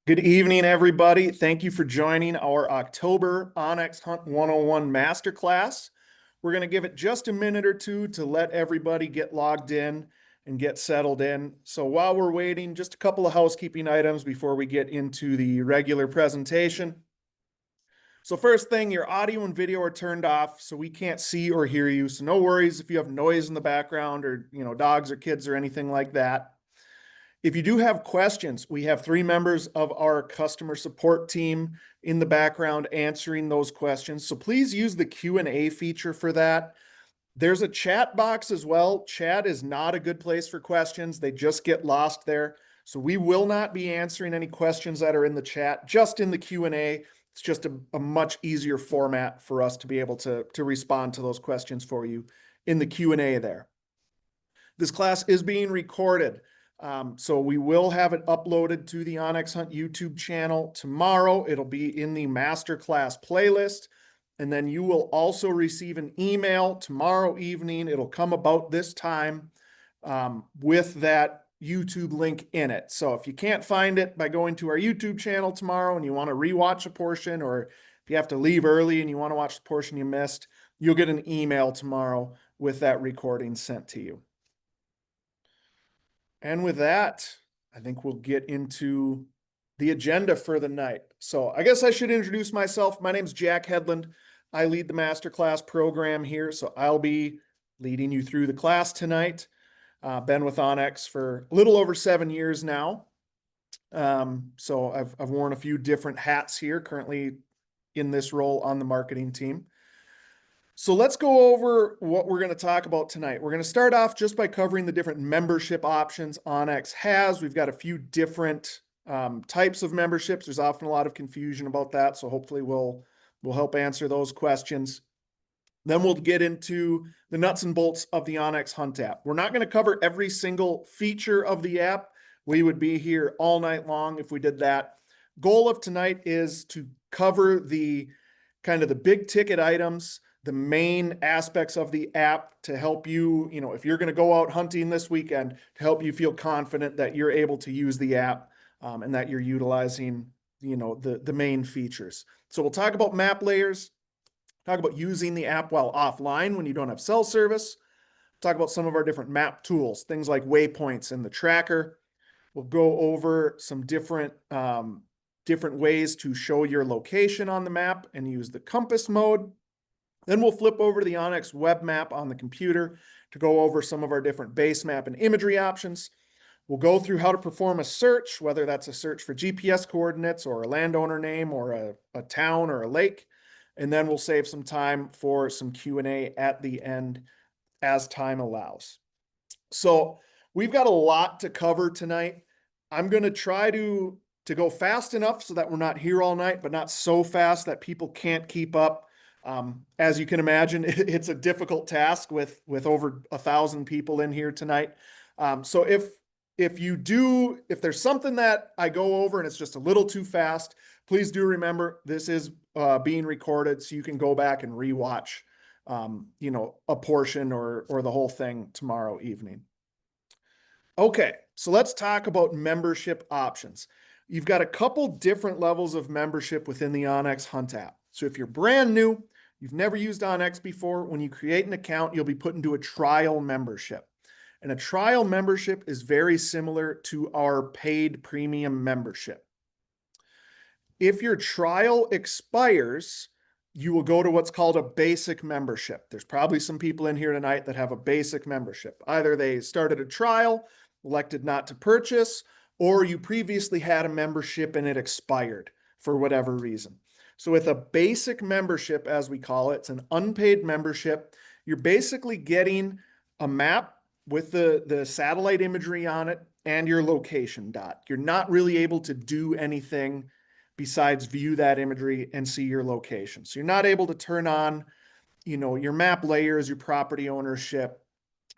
Good evening, everybody. Thank you for joining our October onX Hunt 101 Masterclass. We're going to give it just a minute or two to let everybody get logged in and get settled in. So while we're waiting, just a couple of housekeeping items before we get into the regular presentation. So first thing, your audio and video are turned off, so we can't see or hear you. So no worries if you have noise in the background or, dogs or kids or anything like that. If you do have questions, we have 3 members of our customer support team in the background answering those questions. So please use the Q&A feature for that. There's a chat box as well. Chat is not a good place for questions. They just get lost there. So we will not be answering any questions that are in the chat, just in the Q&A. It's just a much easier format for us to be able to respond to those questions for you in the Q&A there. This class is being recorded. So we will have it uploaded to the onX Hunt YouTube channel tomorrow. It'll be in the Masterclass playlist. And then you will also receive an email tomorrow evening. It'll come about this time with that YouTube link in it. So if you can't find it by going to our YouTube channel tomorrow and you want to rewatch a portion, or if you have to leave early and you want to watch the portion you missed, you'll get an email tomorrow with that recording sent to you. And with that, I think we'll get into the agenda for the night. So I guess I should introduce myself. My name's Jack Headland. I lead the Masterclass program here, so I'll be leading you through the class tonight. Been with onX for a little over 7 years now. So I've worn a few different hats here, currently in this role on the marketing team. So let's go over what we're going to talk about tonight. We're going to start off just by covering the different membership options onX has. We've got a few different types of memberships. There's often a lot of confusion about that, so hopefully we'll help answer those questions. Then we'll get into the nuts and bolts of the onX Hunt app. We're not going to cover every single feature of the app. We would be here all night long if we did that. Goal of tonight is to cover the kind of the big ticket items, the main aspects of the app to help you, if you're going to go out hunting this weekend, to help you feel confident that you're able to use the app and that you're utilizing, the main features. So we'll talk about map layers, talk about using the app while offline when you don't have cell service, talk about some of our different map tools, things like waypoints and the tracker. We'll go over some different ways to show your location on the map and use the compass mode. Then we'll flip over to the onX web map on the computer to go over some of our different base map and imagery options. We'll go through how to perform a search, whether that's a search for GPS coordinates or a landowner name or a town or a lake. And then we'll save some time for some Q&A at the end as time allows. So we've got a lot to cover tonight. I'm going to try to go fast enough so that we're not here all night, but not so fast that people can't keep up. As you can imagine, it's a difficult task with over 1,000 people in here tonight. So if there's something that I go over and it's just a little too fast, please do remember this is being recorded, so you can go back and rewatch, a portion or the whole thing tomorrow evening. Okay, so let's talk about membership options. You've got a couple different levels of membership within the onX Hunt app. So if you're brand new, you've never used onX before, when you create an account, you'll be put into a trial membership. And a trial membership is very similar to our paid premium membership. If your trial expires, you will go to what's called a basic membership. There's probably some people in here tonight that have a basic membership. Either they started a trial, elected not to purchase, or you previously had a membership and it expired for whatever reason. So with a basic membership, as we call it, it's an unpaid membership. You're basically getting a map with the satellite imagery on it and your location dot. You're not really able to do anything besides view that imagery and see your location. So you're not able to turn on, your map layers, your property ownership.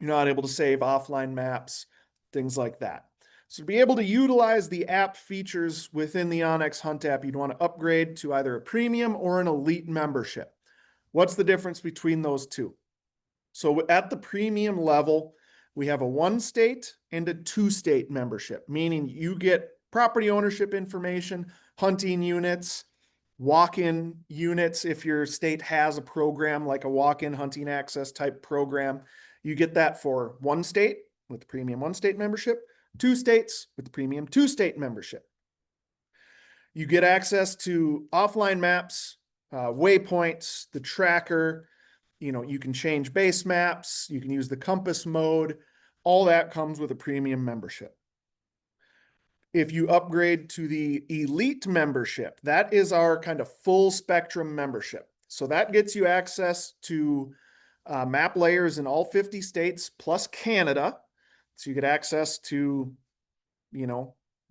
You're not able to save offline maps, things like that. So to be able to utilize the app features within the onX Hunt app, you'd want to upgrade to either a premium or an elite membership. What's the difference between those two? So at the premium level, we have a 1-state and a 2-state membership, meaning you get property ownership information, hunting units, walk-in units. If your state has a program like a walk-in hunting access type program, you get that for one state with the premium one state membership, two states with the premium two state membership. You get access to offline maps, waypoints, the tracker. You can change base maps. You can use the compass mode. All that comes with a premium membership. If you upgrade to the elite membership, that is our kind of full spectrum membership. So that gets you access to map layers in all 50 states plus Canada. So you get access to,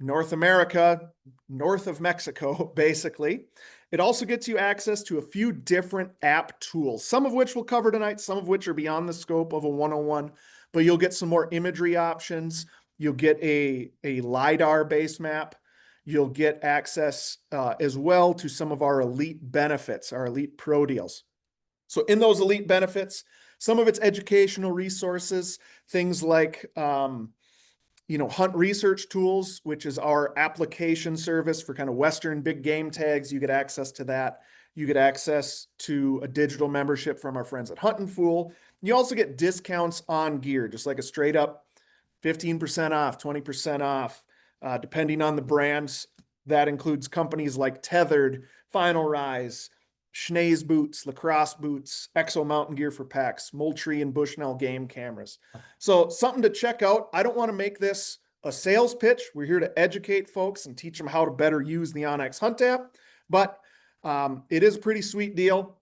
North America, north of Mexico, basically. It also gets you access to a few different app tools, some of which we'll cover tonight, some of which are beyond the scope of a 101, but you'll get some more imagery options. You'll get a LiDAR base map. You'll get access as well to some of our elite benefits, our elite pro deals. So in those elite benefits, some of it's educational resources, things like hunt research tools, which is our application service for kind of Western big game tags. You get access to that. You get access to a digital membership from our friends at Hunt and Fool. You also get discounts on gear, just like a straight up 15% off, 20% off, depending on the brands. That includes companies like Tethered, Final Rise, Schnee's boots, lacrosse boots, Exo mountain gear for packs, Moultrie and Bushnell game cameras. So something to check out. I don't want to make this a sales pitch. We're here to educate folks and teach them how to better use the onX Hunt app, but it is a pretty sweet deal.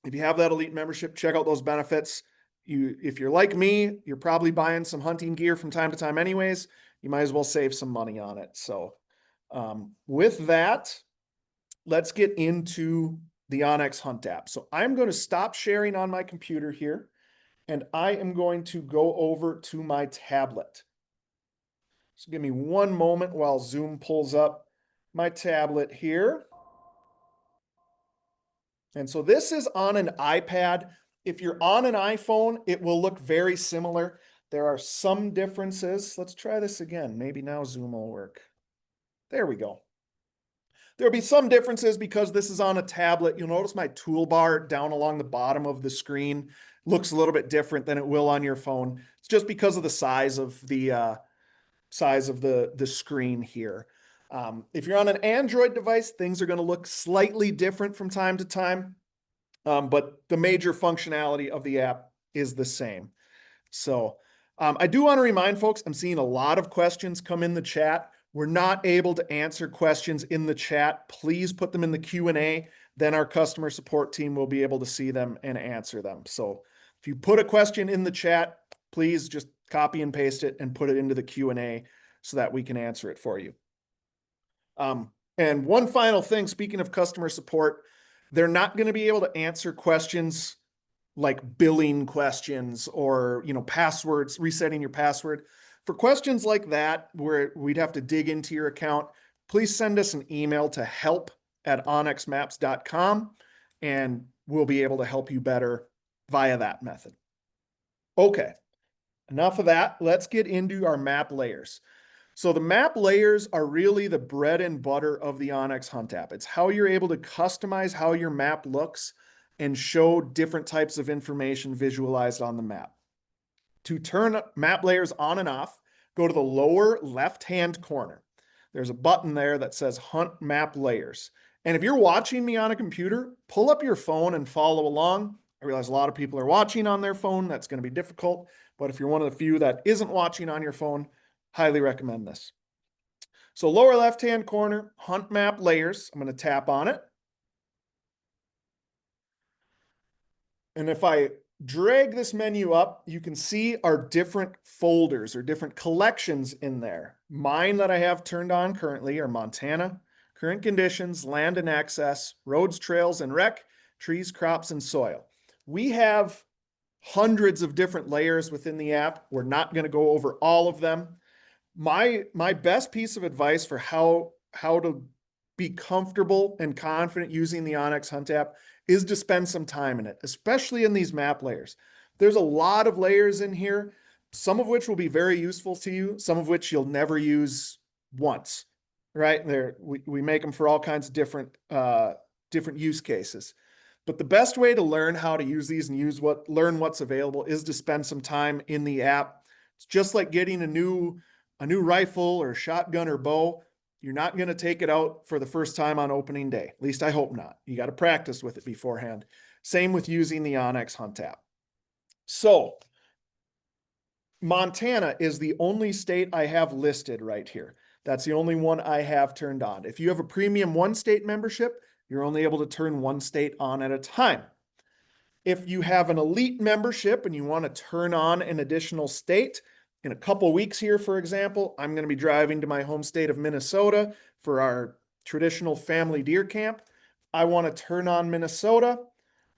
If you have that elite membership, check out those benefits. If you're like me, you're probably buying some hunting gear from time to time anyways. You might as well save some money on it. So with that, let's get into the onX Hunt app. So I'm going to stop sharing on my computer here, and I am going to go over to my tablet. So give me one moment while Zoom pulls up my tablet here. And so this is on an iPad. If you're on an iPhone, it will look very similar. There are some differences. Let's try this again. Maybe now Zoom will work. There we go. There'll be some differences because this is on a tablet. You'll notice my toolbar down along the bottom of the screen looks a little bit different than it will on your phone. It's just because of the size of the screen here. If you're on an Android device, things are going to look slightly different from time to time, but the major functionality of the app is the same. So I do want to remind folks, I'm seeing a lot of questions come in the chat. We're not able to answer questions in the chat. Please put them in the Q&A. Then our customer support team will be able to see them and answer them. So if you put a question in the chat, please just copy and paste it and put it into the Q&A so that we can answer it for you. And one final thing, speaking of customer support, they're not going to be able to answer questions like billing questions or, passwords, resetting your password. For questions like that, where we'd have to dig into your account, please send us an email to help@onxmaps.com, and we'll be able to help you better via that method. Okay, enough of that. Let's get into our map layers. So the map layers are really the bread and butter of the onX Hunt app. It's how you're able to customize how your map looks and show different types of information visualized on the map. To turn map layers on and off, go to the lower left-hand corner. There's a button there that says Hunt Map Layers. And if you're watching me on a computer, pull up your phone and follow along. I realize a lot of people are watching on their phone. That's going to be difficult. But if you're one of the few that isn't watching on your phone, highly recommend this. So lower left-hand corner, Hunt Map Layers. I'm going to tap on it. And if I drag this menu up, you can see our different folders or different collections in there. Mine that I have turned on currently are Montana, Current Conditions, Land and Access, Roads, Trails, and Rec, Trees, Crops, and Soil. We have hundreds of different layers within the app. We're not going to go over all of them. My best piece of advice for how to be comfortable and confident using the onX Hunt app is to spend some time in it, especially in these map layers. There's a lot of layers in here, some of which will be very useful to you, some of which you'll never use once. right? We make them for all kinds of different use cases. But the best way to learn how to use these and learn what's available is to spend some time in the app. It's just like getting a new rifle or shotgun or bow. You're not going to take it out for the first time on opening day. At least I hope not. You got to practice with it beforehand. Same with using the onX Hunt app. So Montana is the only state I have listed right here. That's the only one I have turned on. If you have a premium one state membership, you're only able to turn one state on at a time. If you have an elite membership and you want to turn on an additional state, in a couple weeks here, for example, I'm going to be driving to my home state of Minnesota for our traditional family deer camp. I want to turn on Minnesota.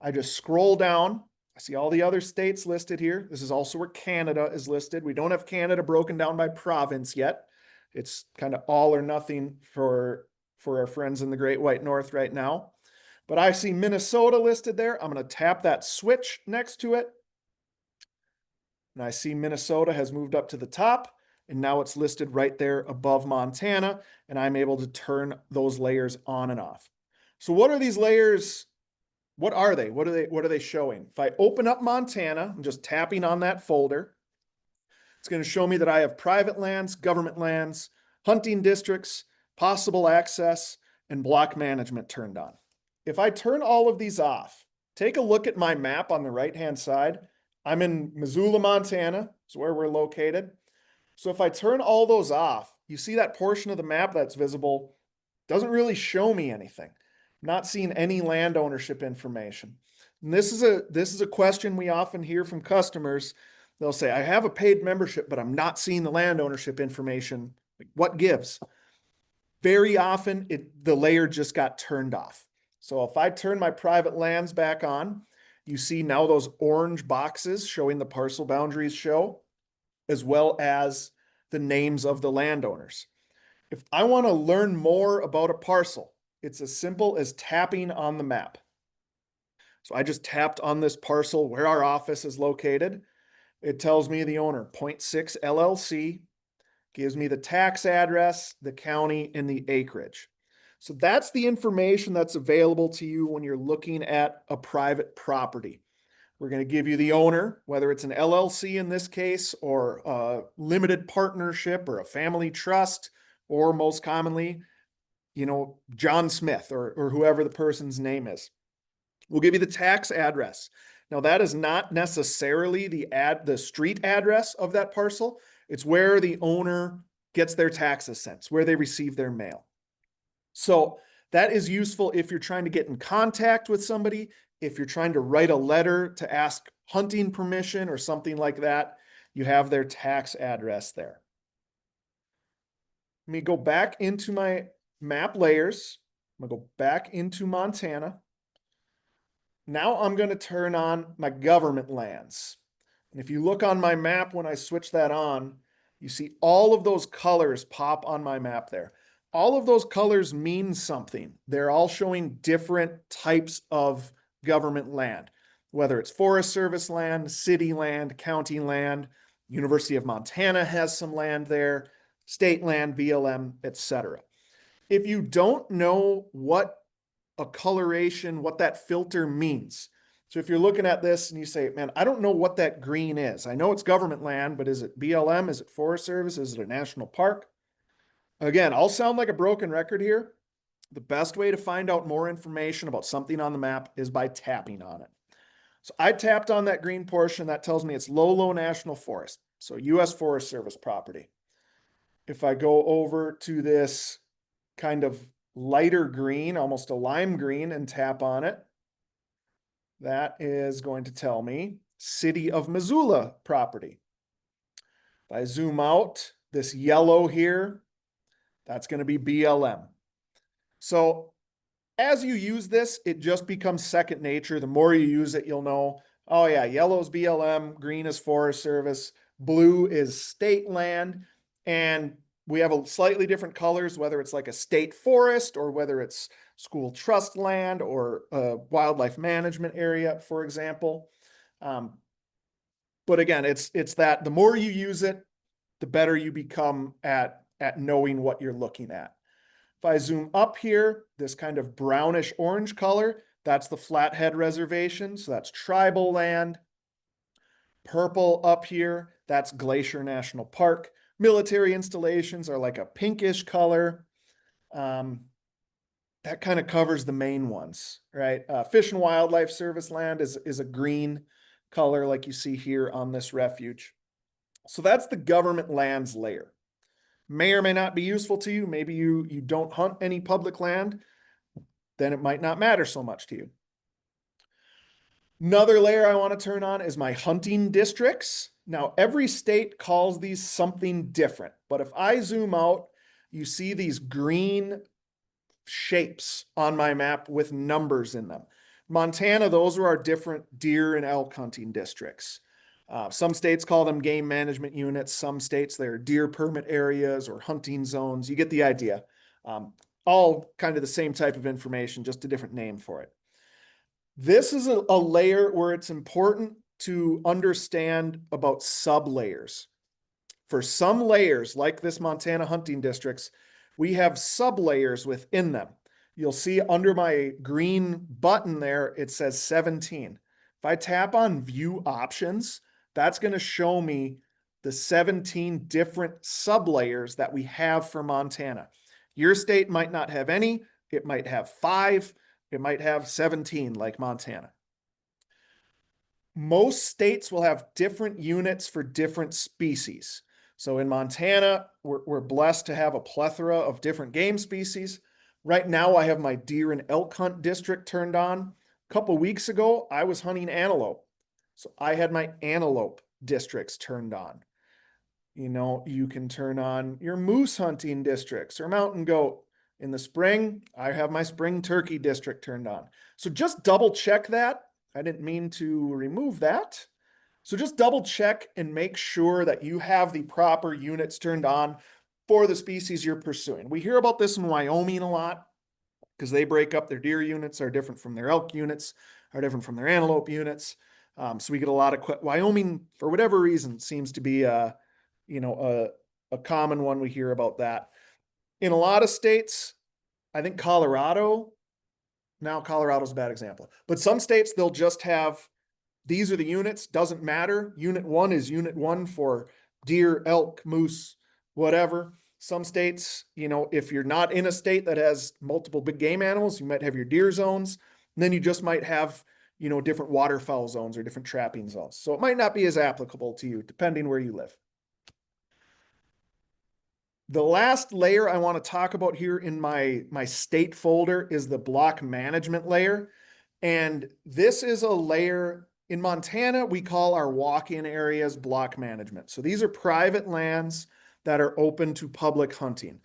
I just scroll down. I see all the other states listed here. This is also where Canada is listed. We don't have Canada broken down by province yet. It's kind of all or nothing for our friends in the Great White North right now. But I see Minnesota listed there. I'm going to tap that switch next to it. And I see Minnesota has moved up to the top, and now it's listed right there above Montana, and I'm able to turn those layers on and off. So what are these layers? What are they? What are they showing? If I open up Montana, I'm just tapping on that folder. It's going to show me that I have private lands, government lands, hunting districts, possible access, and block management turned on. If I turn all of these off, take a look at my map on the right-hand side. I'm in Missoula, Montana. Is where we're located. So if I turn all those off, you see that portion of the map that's visible doesn't really show me anything. I'm not seeing any land ownership information. And this is a question we often hear from customers. They'll say, I have a paid membership, but I'm not seeing the land ownership information. Like, what gives? Very often, the layer just got turned off. So if I turn my private lands back on, you see now those orange boxes showing the parcel boundaries show, as well as the names of the landowners. If I want to learn more about a parcel, it's as simple as tapping on the map. So I just tapped on this parcel where our office is located. It tells me the owner, 0.6 LLC, gives me the tax address, the county, and the acreage. So that's the information that's available to you when you're looking at a private property. We're going to give you the owner, whether it's an LLC in this case, or a limited partnership, or a family trust, or most commonly, John Smith or whoever the person's name is. We'll give you the tax address. Now, that is not necessarily the street address of that parcel. It's where the owner gets their taxes sent, where they receive their mail. So that is useful if you're trying to get in contact with somebody, if you're trying to write a letter to ask hunting permission or something like that, you have their tax address there. Let me go back into my map layers. I'm going to go back into Montana. Now I'm going to turn on my government lands. And if you look on my map, when I switch that on, you see all of those colors pop on my map there. All of those colors mean something. They're all showing different types of government land, whether it's Forest Service land, city land, county land. University of Montana has some land there, state land, BLM, etc. If you don't know what a coloration, what that filter means. So if you're looking at this and you say, man, I don't know what that green is. I know it's government land, but is it BLM? Is it Forest Service? Is it a national park? Again, I'll sound like a broken record here. The best way to find out more information about something on the map is by tapping on it. So I tapped on that green portion. That tells me it's Lolo National Forest. So U.S. Forest Service property. If I go over to this kind of lighter green, almost a lime green, and tap on it, that is going to tell me City of Missoula property. If I zoom out, this yellow here, that's going to be BLM. So as you use this, it just becomes second nature. The more you use it, you'll know, oh yeah, yellow is BLM, green is Forest Service, blue is state land, and we have a slightly different colors, whether it's like a state forest or whether it's school trust land or a wildlife management area, for example. But again, it's that the more you use it, the better you become at knowing what you're looking at. If I zoom up here, this kind of brownish orange color, that's the Flathead Reservation. So that's tribal land. Purple up here, that's Glacier National Park. Military installations are like a pinkish color. That kind of covers the main ones, right? Fish and Wildlife Service land is a green color like you see here on this refuge. So that's the government lands layer. May or may not be useful to you. Maybe you don't hunt any public land, then it might not matter so much to you. Another layer I want to turn on is my hunting districts. Now, every state calls these something different, but if I zoom out, you see these green shapes on my map with numbers in them. Montana, those are our different deer and elk hunting districts. Some states call them game management units. Some states they're deer permit areas or hunting zones. You get the idea. All kind of the same type of information, just a different name for it. This is a layer where it's important to understand about sub-layers. For some layers, like this Montana hunting districts, we have sub-layers within them. You'll see under my green button there, it says 17. If I tap on View Options, that's going to show me the 17 different sub-layers that we have for Montana. Your state might not have any. It might have 5. It might have 17 like Montana. Most states will have different units for different species. So in Montana, we're blessed to have a plethora of different game species. Right now, I have my deer and elk hunt district turned on. A couple weeks ago, I was hunting antelope. So I had my antelope districts turned on. You can turn on your moose hunting districts or mountain goat. In the spring, I have my spring turkey district turned on. So just double check that. I didn't mean to remove that. So just double check and make sure that you have the proper units turned on for the species you're pursuing. We hear about this in Wyoming a lot because they break up their deer units, are different from their elk units, are different from their antelope units. So we get a lot of Wyoming, for whatever reason, seems to be a common one. We hear about that. In a lot of states, I think Colorado's a bad example, but some states, they'll just have, these are the units, doesn't matter. Unit 1 is unit 1 for deer, elk, moose, whatever. Some states, if you're not in a state that has multiple big game animals, you might have your deer zones, and then you just might have, different waterfowl zones or different trapping zones. So it might not be as applicable to you, depending where you live. The last layer I want to talk about here in my state folder is the block management layer. And this is a layer in Montana, we call our walk-in areas block management. So these are private lands that are open to public hunting.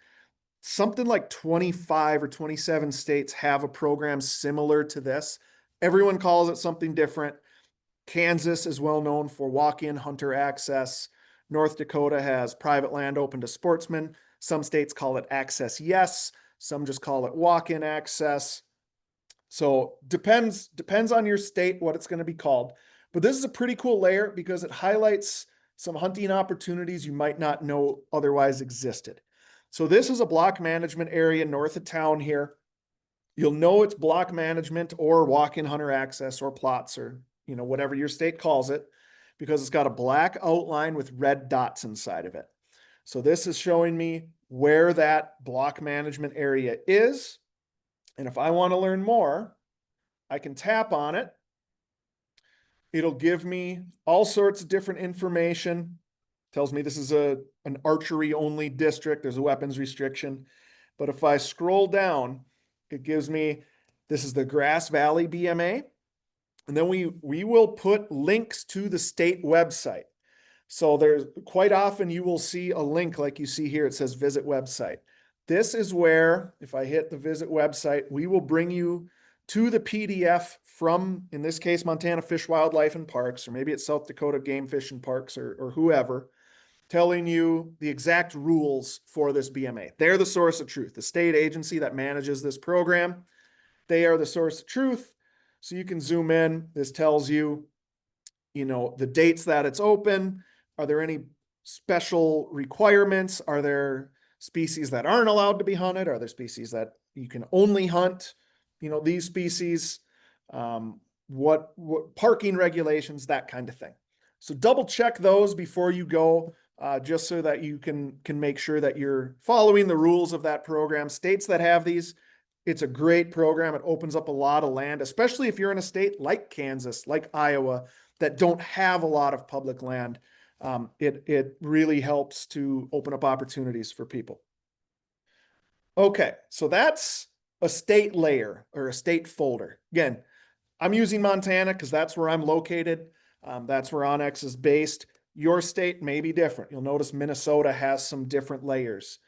Something like 25 or 27 states have a program similar to this. Everyone calls it something different. Kansas is well known for walk-in hunter access. North Dakota has private land open to sportsmen. Some states call it access yes. Some just call it walk-in access. So depends on your state what it's going to be called. But this is a pretty cool layer because it highlights some hunting opportunities you might not know otherwise existed. So this is a block management area north of town here. You'll know it's block management or walk-in hunter access or plots or whatever your state calls it, because it's got a black outline with red dots inside of it. So this is showing me where that block management area is. And if I want to learn more, I can tap on it. It'll give me all sorts of different information. Tells me this is an archery only district. There's a weapons restriction. But if I scroll down, it gives me, this is the Grass Valley BMA. And then we will put links to the state website. So there's quite often you will see a link like you see here. It says visit website. This is where, if I hit the visit website, we will bring you to the PDF from, in this case, Montana Fish, Wildlife, and Parks, or maybe it's South Dakota Game Fish and Parks or whoever, telling you the exact rules for this BMA. They're the source of truth. The state agency that manages this program, they are the source of truth. So you can zoom in. This tells you, the dates that it's open. Are there any special requirements? Are there species that aren't allowed to be hunted? Are there species that you can only hunt, these species? What parking regulations, that kind of thing. So double check those before you go, just so that you can make sure that you're following the rules of that program. States that have these, it's a great program. It opens up a lot of land, especially if you're in a state like Kansas, like Iowa, that don't have a lot of public land. It really helps to open up opportunities for people. Okay, so that's a state layer or a state folder. Again, I'm using Montana because that's where I'm located. That's where onX is based. Your state may be different. You'll notice Minnesota has some different layers.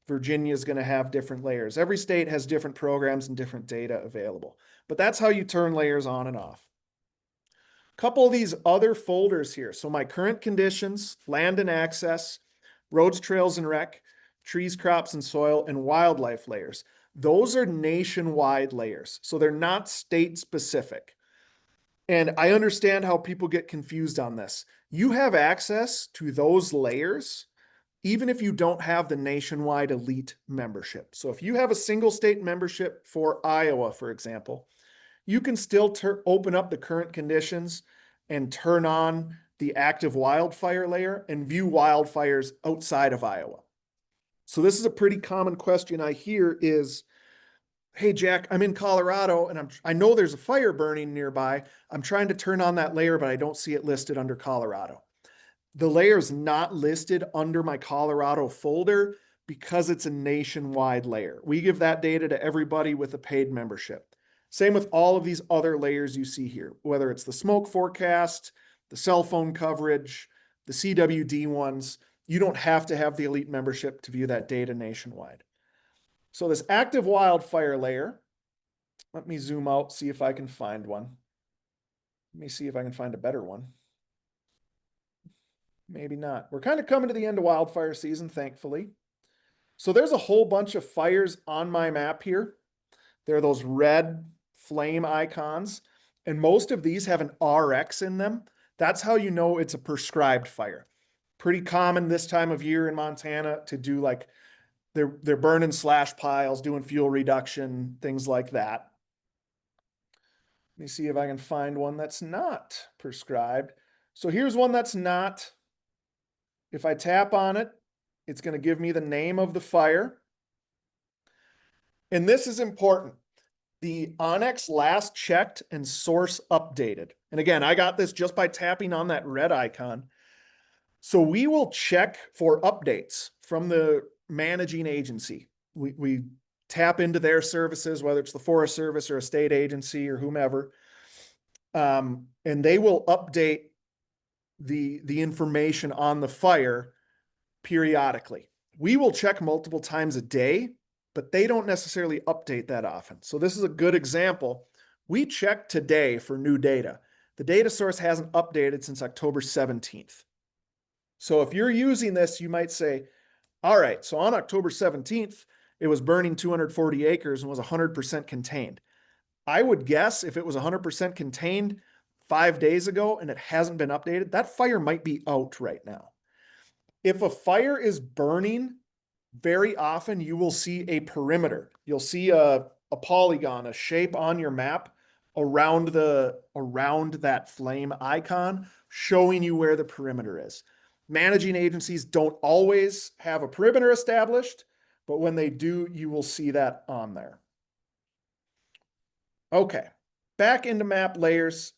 Virginia is going to have different layers. Every state has different programs and different data available. But that's how you turn layers on and off. A couple of these other folders here. So my current conditions, land and access, roads, trails, and rec, trees, crops, and soil, and wildlife layers. Those are nationwide layers. So they're not state specific. And I understand how people get confused on this. You have access to those layers even if you don't have the nationwide elite membership. So if you have a single state membership for Iowa, for example, you can still open up the current conditions and turn on the active wildfire layer and view wildfires outside of Iowa. So this is a pretty common question I hear is, hey, Jack, I'm in Colorado and I know there's a fire burning nearby. I'm trying to turn on that layer, but I don't see it listed under Colorado. The layer is not listed under my Colorado folder because it's a nationwide layer. We give that data to everybody with a paid membership. Same with all of these other layers you see here, whether it's the smoke forecast, the cell phone coverage, the CWD ones. You don't have to have the elite membership to view that data nationwide. So this active wildfire layer, let me zoom out, see if I can find one. Let me see if I can find a better one. Maybe not. We're kind of coming to the end of wildfire season, thankfully. So there's a whole bunch of fires on my map here. There are those red flame icons, and most of these have an RX in them. That's how you know it's a prescribed fire. Pretty common this time of year in Montana to do like they're burning slash piles, doing fuel reduction, things like that. Let me see if I can find one that's not prescribed. So here's one that's not. If I tap on it, it's going to give me the name of the fire. And this is important. The onX last checked and source updated. And again, I got this just by tapping on that red icon. So we will check for updates from the managing agency. We tap into their services, whether it's the Forest Service or a state agency or whomever. And they will update the information on the fire periodically. We will check multiple times a day, but they don't necessarily update that often. So this is a good example. We checked today for new data. The data source hasn't updated since October 17th. So if you're using this, you might say, all right, so on October 17th, it was burning 240 acres and was 100% contained. I would guess if it was 100% contained 5 days ago and it hasn't been updated, that fire might be out right now. If a fire is burning, very often you will see a perimeter. You'll see a polygon, a shape on your map around that flame icon, showing you where the perimeter is. Managing agencies don't always have a perimeter established, but when they do, you will see that on there. Okay, back into map layers.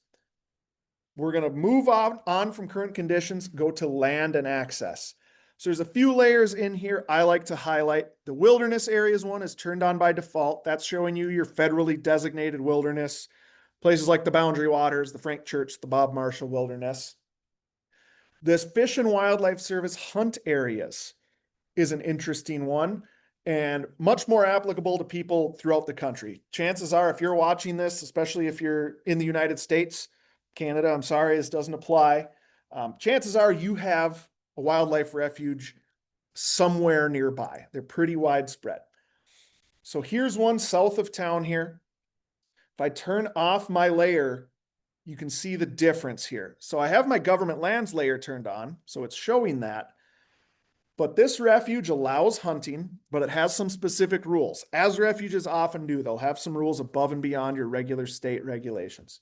We're going to move on from current conditions, go to land and access. So there's a few layers in here I like to highlight. The wilderness areas one is turned on by default. That's showing you your federally designated wilderness, places like the Boundary Waters, the Frank Church, the Bob Marshall Wilderness. This Fish and Wildlife Service hunt areas is an interesting one and much more applicable to people throughout the country. Chances are, if you're watching this, especially if you're in the United States, Canada, I'm sorry, this doesn't apply. Chances are you have a wildlife refuge somewhere nearby. They're pretty widespread. So here's one south of town here. If I turn off my layer, you can see the difference here. So I have my government lands layer turned on, so it's showing that. But this refuge allows hunting, but it has some specific rules. As refuges often do, they'll have some rules above and beyond your regular state regulations.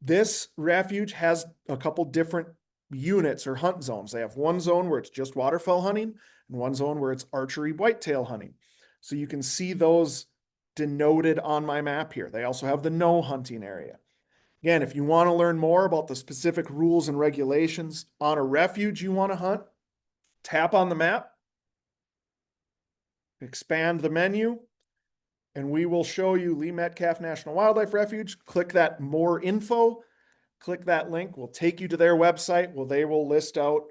This refuge has a couple different units or hunt zones. They have one zone where it's just waterfowl hunting and one zone where it's archery whitetail hunting. So you can see those denoted on my map here. They also have the no hunting area. Again, if you want to learn more about the specific rules and regulations on a refuge you want to hunt, tap on the map, expand the menu, and we will show you Lee Metcalf National Wildlife Refuge. Click that more info, click that link. We'll take you to their website where they will list out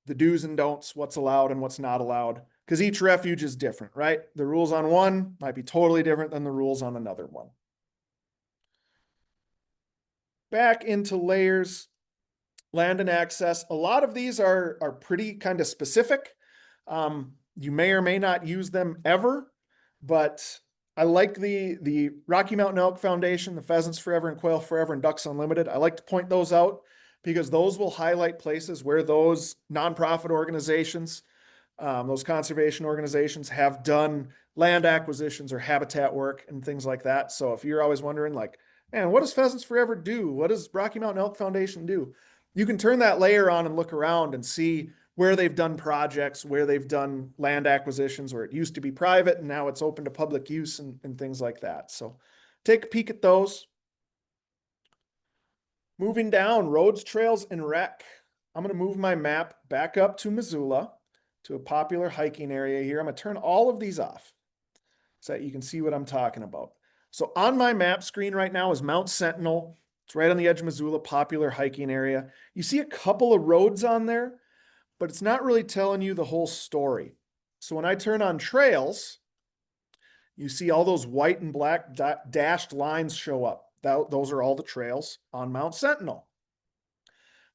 the do's and don'ts, what's allowed and what's not allowed, because each refuge is different, right? The rules on one might be totally different than the rules on another one. Back into layers, land and access. A lot of these are pretty kind of specific. You may or may not use them ever, but I like the Rocky Mountain Elk Foundation, the Pheasants Forever and Quail Forever and Ducks Unlimited. I like to point those out because those will highlight places where those nonprofit organizations, those conservation organizations have done land acquisitions or habitat work and things like that. So if you're always wondering like, man, what does Pheasants Forever do? What does Rocky Mountain Elk Foundation do? You can turn that layer on and look around and see where they've done projects, where they've done land acquisitions, where it used to be private and now it's open to public use and things like that. So take a peek at those. Moving down, roads, trails, and rec. I'm going to move my map back up to Missoula, to a popular hiking area here. I'm going to turn all of these off so that you can see what I'm talking about. So on my map screen right now is Mount Sentinel. It's right on the edge of Missoula, popular hiking area. You see a couple of roads on there, but it's not really telling you the whole story. So when I turn on trails, you see all those white and black dashed lines show up. Those are all the trails on Mount Sentinel.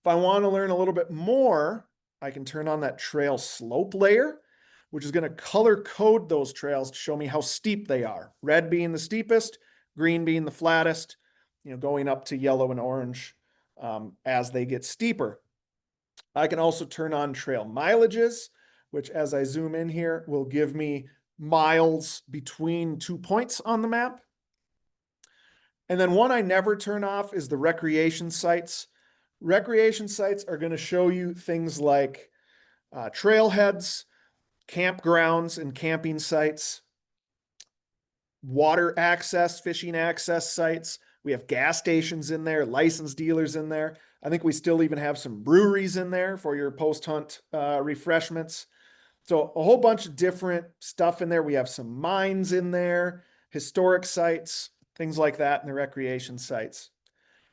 If I want to learn a little bit more, I can turn on that trail slope layer, which is going to color code those trails to show me how steep they are. Red being the steepest, green being the flattest, going up to yellow and orange as they get steeper. I can also turn on trail mileages, which as I zoom in here will give me miles between 2 points on the map. And then one I never turn off is the recreation sites. Recreation sites are going to show you things like trailheads, campgrounds and camping sites, water access, fishing access sites. We have gas stations in there, licensed dealers in there. I think we still even have some breweries in there for your post-hunt refreshments. So a whole bunch of different stuff in there. We have some mines in there, historic sites, things like that in the recreation sites.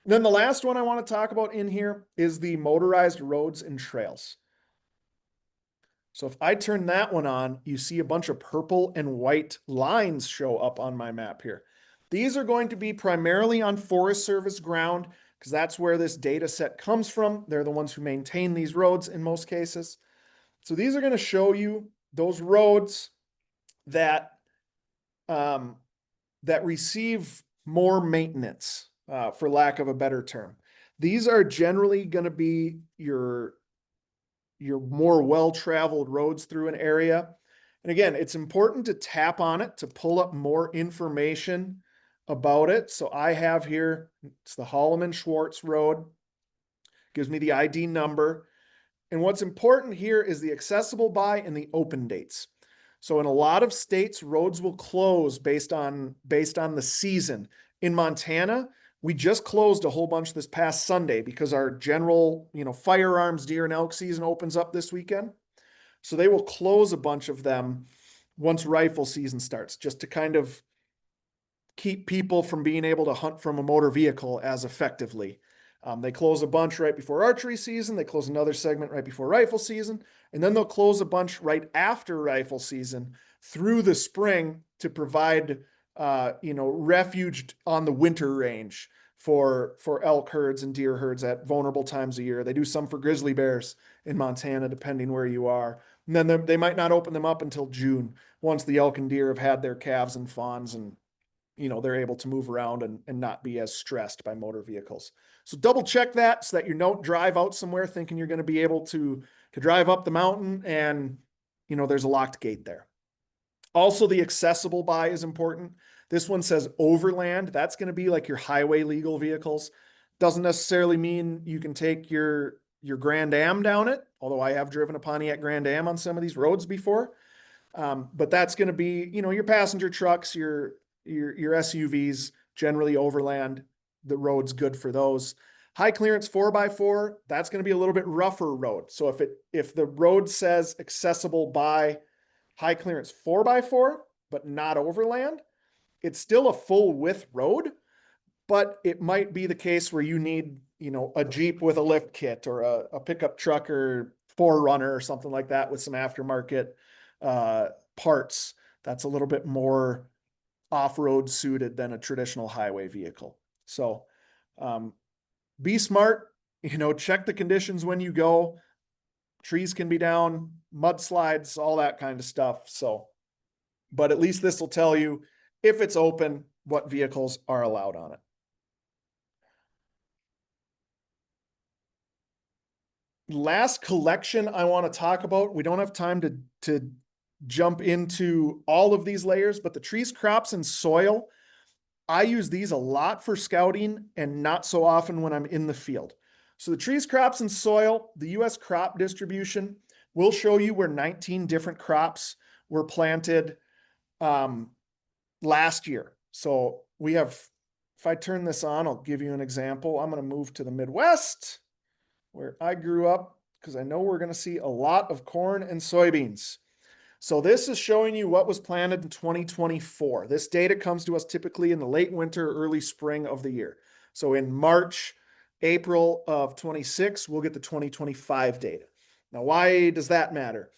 And then the last one I want to talk about in here is the motorized roads and trails. So if I turn that one on, you see a bunch of purple and white lines show up on my map here. These are going to be primarily on Forest Service ground because that's where this data set comes from. They're the ones who maintain these roads in most cases. So these are going to show you those roads that, that receive more maintenance, for lack of a better term. These are generally going to be your more well-traveled roads through an area. And again, it's important to tap on it to pull up more information about it. So I have here, it's the Holloman Schwartz Road, gives me the ID number. And what's important here is the accessible by and the open dates. So in a lot of states, roads will close based on the season. In Montana, we just closed a whole bunch this past Sunday because our general, firearms, deer and elk season opens up this weekend. So they will close a bunch of them once rifle season starts, just to kind of keep people from being able to hunt from a motor vehicle as effectively. They close a bunch right before archery season. They close another segment right before rifle season. And then they'll close a bunch right after rifle season through the spring to provide, refuge on the winter range for elk herds and deer herds at vulnerable times of year. They do some for grizzly bears in Montana, depending where you are. And then they might not open them up until June, once the elk and deer have had their calves and fawns and they're able to move around and not be as stressed by motor vehicles. So double check that so that you don't drive out somewhere thinking you're going to be able to drive up the mountain and there's a locked gate there. Also, the accessible by is important. This one says overland. That's going to be like your highway legal vehicles. Doesn't necessarily mean you can take your Grand Am down it, although I have driven a Pontiac Grand Am on some of these roads before. But that's going to be, your passenger trucks, your SUVs, generally overland. The road's good for those. High clearance 4x4, that's going to be a little bit rougher road. So if the road says accessible by high clearance 4x4, but not overland, it's still a full width road, but it might be the case where you need, a Jeep with a lift kit or a pickup truck or 4Runner or something like that with some aftermarket parts. That's a little bit more off-road suited than a traditional highway vehicle. So be smart, check the conditions when you go. Trees can be down, mudslides, all that kind of stuff. So, but at least this will tell you if it's open, what vehicles are allowed on it. Last collection I want to talk about, we don't have time to jump into all of these layers, but the trees, crops, and soil, I use these a lot for scouting and not so often when I'm in the field. So the trees, crops, and soil, the US crop distribution will show you where 19 different crops were planted last year. So we have, if I turn this on, I'll give you an example. I'm going to move to the Midwest where I grew up because I know we're going to see a lot of corn and soybeans. So this is showing you what was planted in 2024. This data comes to us typically in the late winter, early spring of the year. So in March, April of 26, we'll get the 2025 data. Now, why does that matter?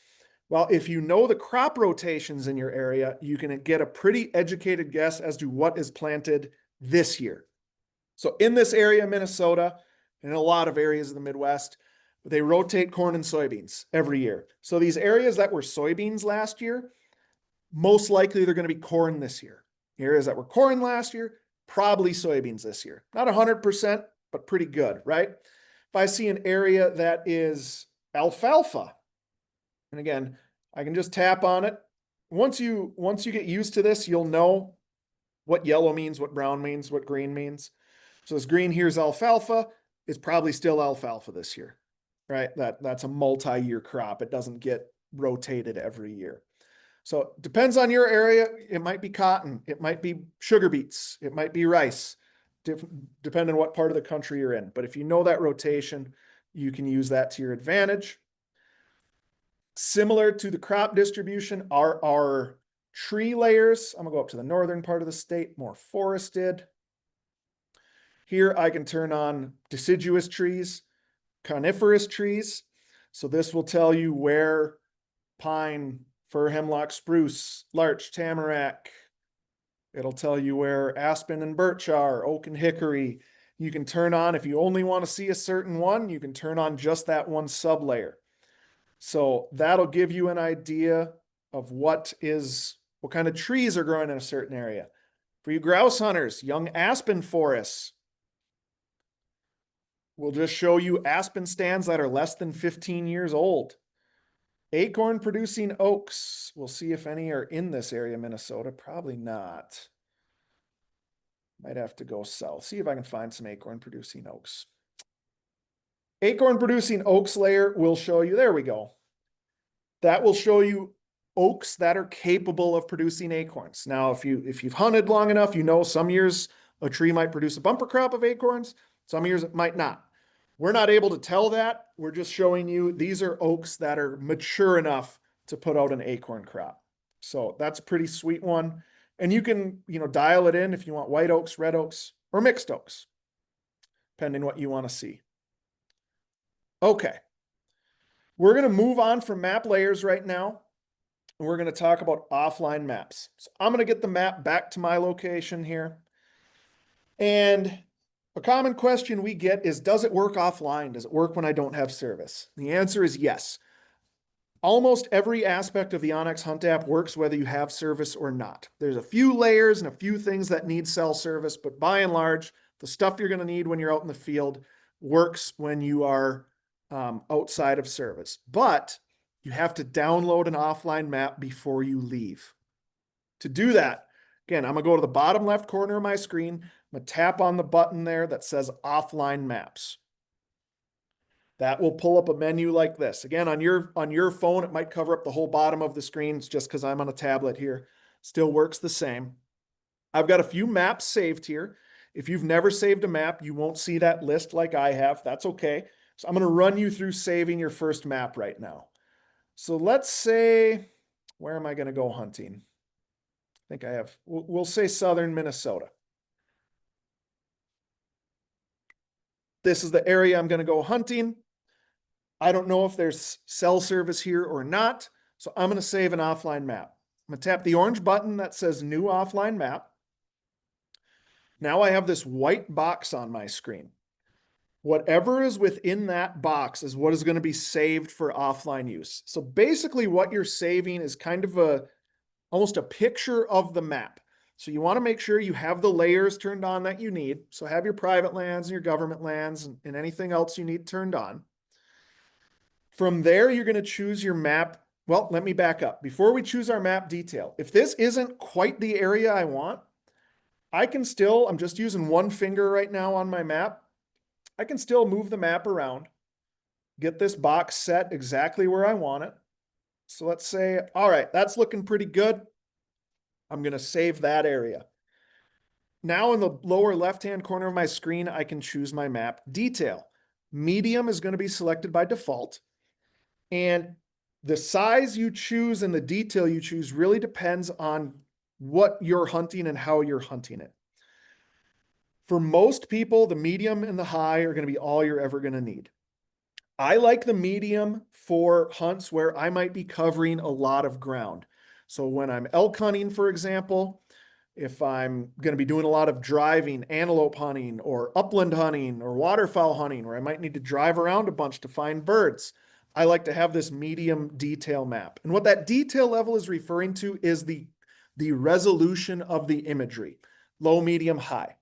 Well, if you know the crop rotations in your area, you can get a pretty educated guess as to what is planted this year. So in this area, Minnesota, and in a lot of areas of the Midwest, they rotate corn and soybeans every year. So these areas that were soybeans last year, most likely they're going to be corn this year. Areas that were corn last year, probably soybeans this year. Not 100%, but pretty good, right? If I see an area that is alfalfa, and again, I can just tap on it. Once you get used to this, you'll know what yellow means, what brown means, what green means. So this green here is alfalfa. It's probably still alfalfa this year, right? That's a multi-year crop. It doesn't get rotated every year. So it depends on your area. It might be cotton. It might be sugar beets. It might be rice, depending on what part of the country you're in. But if you know that rotation, you can use that to your advantage. Similar to the crop distribution are our tree layers. I'm gonna go up to the northern part of the state, more forested. Here I can turn on deciduous trees, coniferous trees. So this will tell you where pine, fir, hemlock, spruce, larch, tamarack. It'll tell you where aspen and birch are, oak and hickory. You can turn on, if you only want to see a certain one, you can turn on just that one sublayer. So that'll give you an idea of what kind of trees are growing in a certain area. For you grouse hunters, young aspen forests. We'll just show you aspen stands that are less than 15 years old. Acorn producing oaks. We'll see if any are in this area, Minnesota. Probably not. Might have to go south. See if I can find some acorn producing oaks. Acorn producing oaks layer will show you, there we go. That will show you oaks that are capable of producing acorns. Now, if you've hunted long enough, some years a tree might produce a bumper crop of acorns. Some years it might not. We're not able to tell that. We're just showing you these are oaks that are mature enough to put out an acorn crop. So that's a pretty sweet one. And you can, dial it in if you want white oaks, red oaks, or mixed oaks, depending what you want to see. Okay. We're going to move on from map layers right now. And we're going to talk about offline maps. So I'm going to get the map back to my location here. And a common question we get is, does it work offline? Does it work when I don't have service? The answer is yes. Almost every aspect of the onX Hunt app works whether you have service or not. There's a few layers and a few things that need cell service, but by and large, the stuff you're going to need when you're out in the field works when you are outside of service. But you have to download an offline map before you leave. To do that, again, I'm gonna go to the bottom left corner of my screen. I'm gonna tap on the button there that says offline maps. That will pull up a menu like this. Again, on your phone, it might cover up the whole bottom of the screen. It's just because I'm on a tablet here. Still works the same. I've got a few maps saved here. If you've never saved a map, you won't see that list like I have. That's okay. So I'm going to run you through saving your first map right now. So let's say, where am I going to go hunting? I think I have, we'll say southern Minnesota. This is the area I'm going to go hunting. I don't know if there's cell service here or not. So I'm going to save an offline map. I'm going to tap the orange button that says new offline map. Now I have this white box on my screen. Whatever is within that box is what is going to be saved for offline use. So basically what you're saving is kind of almost a picture of the map. So you want to make sure you have the layers turned on that you need. So have your private lands and your government lands and anything else you need turned on. From there, you're going to choose your map. Well, let me back up. Before we choose our map detail, if this isn't quite the area I want, I'm just using one finger right now on my map. I can still move the map around, get this box set exactly where I want it. So let's say, all right, that's looking pretty good. I'm going to save that area. Now in the lower left-hand corner of my screen, I can choose my map detail. Medium is going to be selected by default. And the size you choose and the detail you choose really depends on what you're hunting and how you're hunting it. For most people, the medium and the high are going to be all you're ever going to need. I like the medium for hunts where I might be covering a lot of ground. So when I'm elk hunting, for example, if I'm going to be doing a lot of driving, antelope hunting, or upland hunting, or waterfowl hunting, where I might need to drive around a bunch to find birds, I like to have this medium detail map. And what that detail level is referring to is the resolution of the imagery, low, medium, high.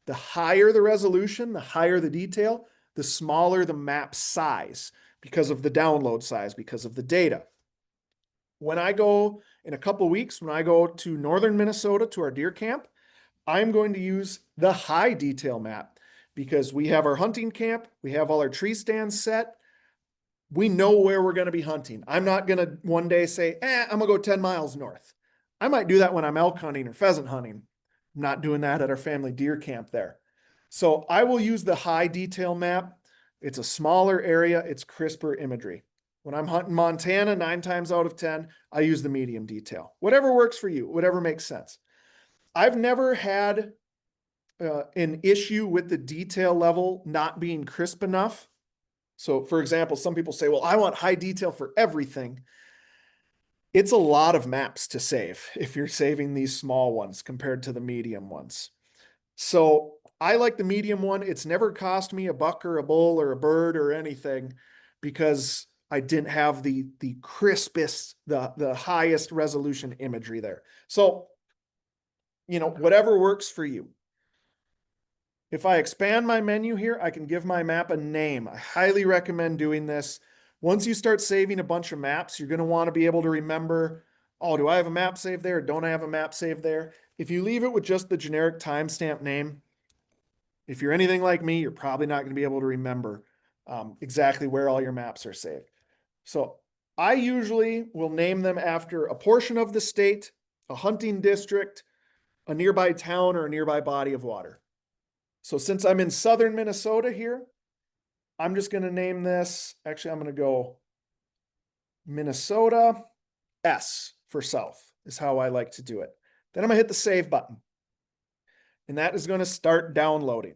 The higher the resolution, the higher the detail, the smaller the map size because of the download size, because of the data. When I go in a couple of weeks, when I go to northern Minnesota to our deer camp, I'm going to use the high detail map because we have our hunting camp, we have all our tree stands set. We know where we're going to be hunting. I'm not going to one day say, I'm going to go 10 miles north. I might do that when I'm elk hunting or pheasant hunting. I'm not doing that at our family deer camp there. So I will use the high detail map. It's a smaller area. It's crisper imagery. When I'm hunting Montana, 9 times out of 10, I use the medium detail. Whatever works for you, whatever makes sense. I've never had an issue with the detail level not being crisp enough. So for example, some people say, well, I want high detail for everything. It's a lot of maps to save if you're saving these small ones compared to the medium ones. So I like the medium one. It's never cost me a buck or a bull or a bird or anything because I didn't have the crispest, the highest resolution imagery there. So, whatever works for you. If I expand my menu here, I can give my map a name. I highly recommend doing this. Once you start saving a bunch of maps, you're going to want to be able to remember, oh, do I have a map saved there? Don't I have a map saved there? If you leave it with just the generic timestamp name, if you're anything like me, you're probably not going to be able to remember exactly where all your maps are saved. So I usually will name them after a portion of the state, a hunting district, a nearby town, or a nearby body of water. So since I'm in southern Minnesota here, I'm just going to name this, actually, I'm going to go Minnesota S for south is how I like to do it. Then I'm going to hit the save button. And that is going to start downloading.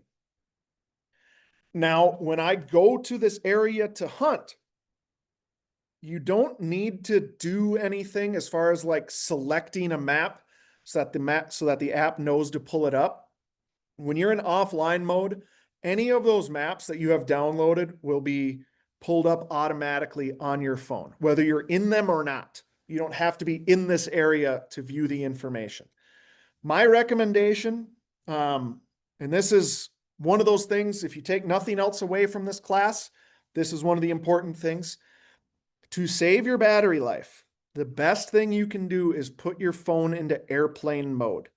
Now, when I go to this area to hunt, you don't need to do anything as far as like selecting a map so that the app knows to pull it up. When you're in offline mode, any of those maps that you have downloaded will be pulled up automatically on your phone, whether you're in them or not. You don't have to be in this area to view the information. My recommendation, and this is one of those things, if you take nothing else away from this class, this is one of the important things. To save your battery life, the best thing you can do is put your phone into airplane mode.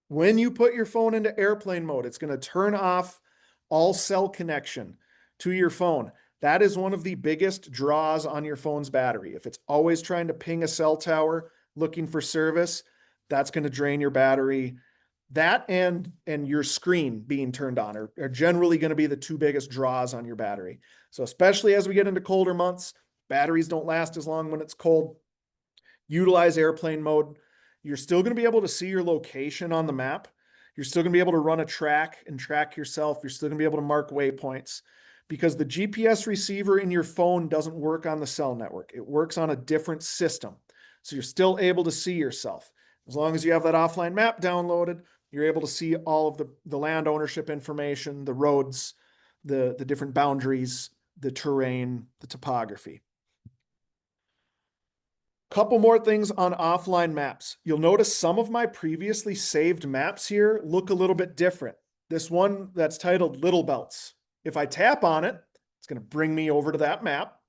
When you put your phone into airplane mode, it's going to turn off all cell connection to your phone. That is one of the biggest draws on your phone's battery. If it's always trying to ping a cell tower looking for service, that's going to drain your battery. That and your screen being turned on are generally going to be the two biggest draws on your battery. So especially as we get into colder months, batteries don't last as long when it's cold. Utilize airplane mode. You're still going to be able to see your location on the map. You're still going to be able to run a track and track yourself. You're still going to be able to mark waypoints because the GPS receiver in your phone doesn't work on the cell network. It works on a different system. So you're still able to see yourself. As long as you have that offline map downloaded, you're able to see all of the land ownership information, the roads, the different boundaries, the terrain, the topography. Couple more things on offline maps. You'll notice some of my previously saved maps here look a little bit different. This one that's titled Little Belts. If I tap on it, it's going to bring me over to that map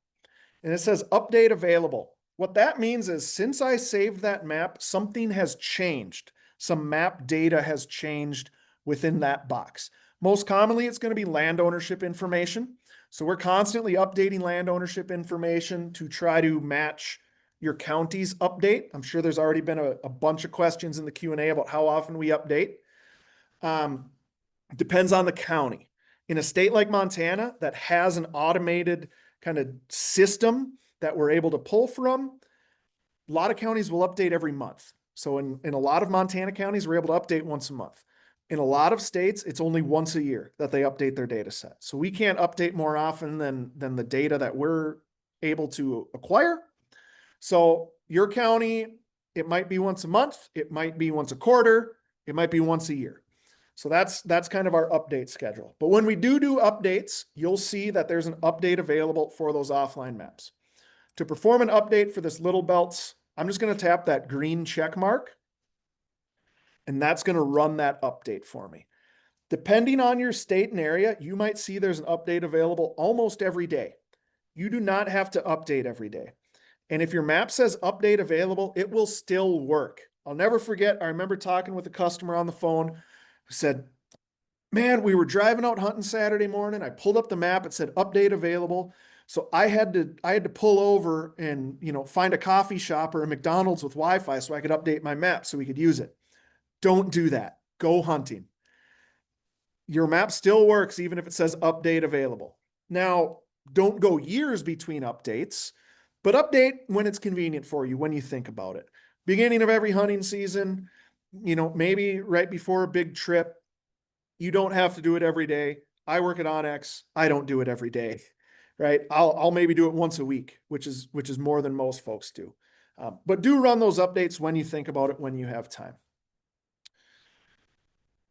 and it says update available. What that means is since I saved that map, something has changed. Some map data has changed within that box. Most commonly, it's going to be land ownership information. So we're constantly updating land ownership information to try to match your county's update. I'm sure there's already been a bunch of questions in the Q&A about how often we update. Depends on the county. In a state like Montana that has an automated kind of system that we're able to pull from, a lot of counties will update every month. So in a lot of Montana counties, we're able to update once a month. In a lot of states, it's only once a year that they update their data set. So we can't update more often than the data that we're able to acquire. So your county, it might be once a month, it might be once a quarter, it might be once a year. So that's kind of our update schedule. But when we do updates, you'll see that there's an update available for those offline maps. To perform an update for this Little Belts, I'm just going to tap that green check mark, and that's going to run that update for me. Depending on your state and area, you might see there's an update available almost every day. You do not have to update every day. And if your map says update available, it will still work. I'll never forget, I remember talking with a customer on the phone who said, man, we were driving out hunting Saturday morning. I pulled up the map. It said update available. So I had to pull over and, find a coffee shop or a McDonald's with Wi-Fi so I could update my map so we could use it. Don't do that. Go hunting. Your map still works even if it says update available. Now, don't go years between updates, but update when it's convenient for you, when you think about it. Beginning of every hunting season, maybe right before a big trip. You don't have to do it every day. I work at onX. I don't do it every day, right? I'll maybe do it once a week, which is more than most folks do. But do run those updates when you think about it, when you have time.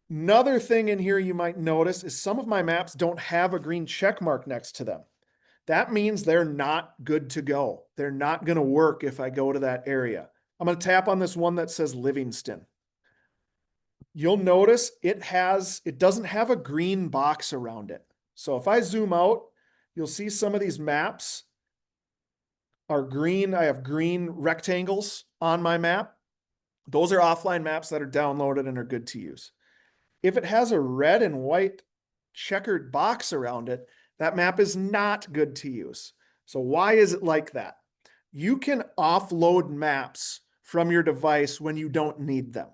Another thing in here you might notice is some of my maps don't have a green check mark next to them. That means they're not good to go. They're not going to work if I go to that area. I'm going to tap on this one that says Livingston. You'll notice it doesn't have a green box around it. So if I zoom out, you'll see some of these maps are green. I have green rectangles on my map. Those are offline maps that are downloaded and are good to use. If it has a red and white checkered box around it, that map is not good to use. So why is it like that? You can offload maps from your device when you don't need them.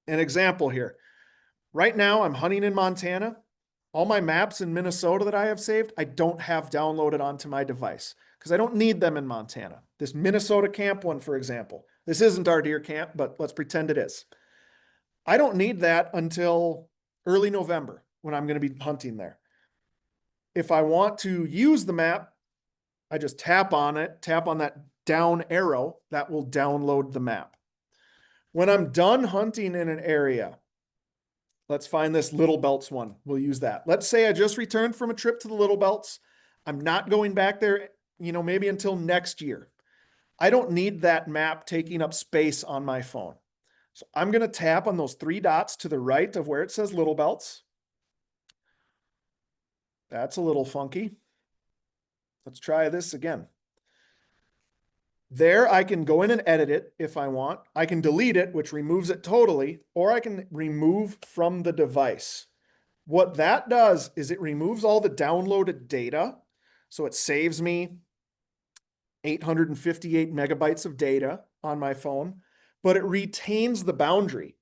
An example here. Right now, I'm hunting in Montana. All my maps in Minnesota that I have saved, I don't have downloaded onto my device because I don't need them in Montana. This Minnesota camp one, for example. This isn't our deer camp, but let's pretend it is. I don't need that until early November when I'm going to be hunting there. If I want to use the map, I just tap on it, tap on that down arrow, that will download the map. When I'm done hunting in an area, let's find this Little Belts one. We'll use that. Let's say I just returned from a trip to the Little Belts. I'm not going back there, maybe until next year. I don't need that map taking up space on my phone. So I'm going to tap on those three dots to the right of where it says Little Belts. That's a little funky. Let's try this again. There, I can go in and edit it if I want. I can delete it, which removes it totally, or I can remove from the device. What that does is it removes all the downloaded data. So it saves me 858 megabytes of data on my phone, but it retains the boundary.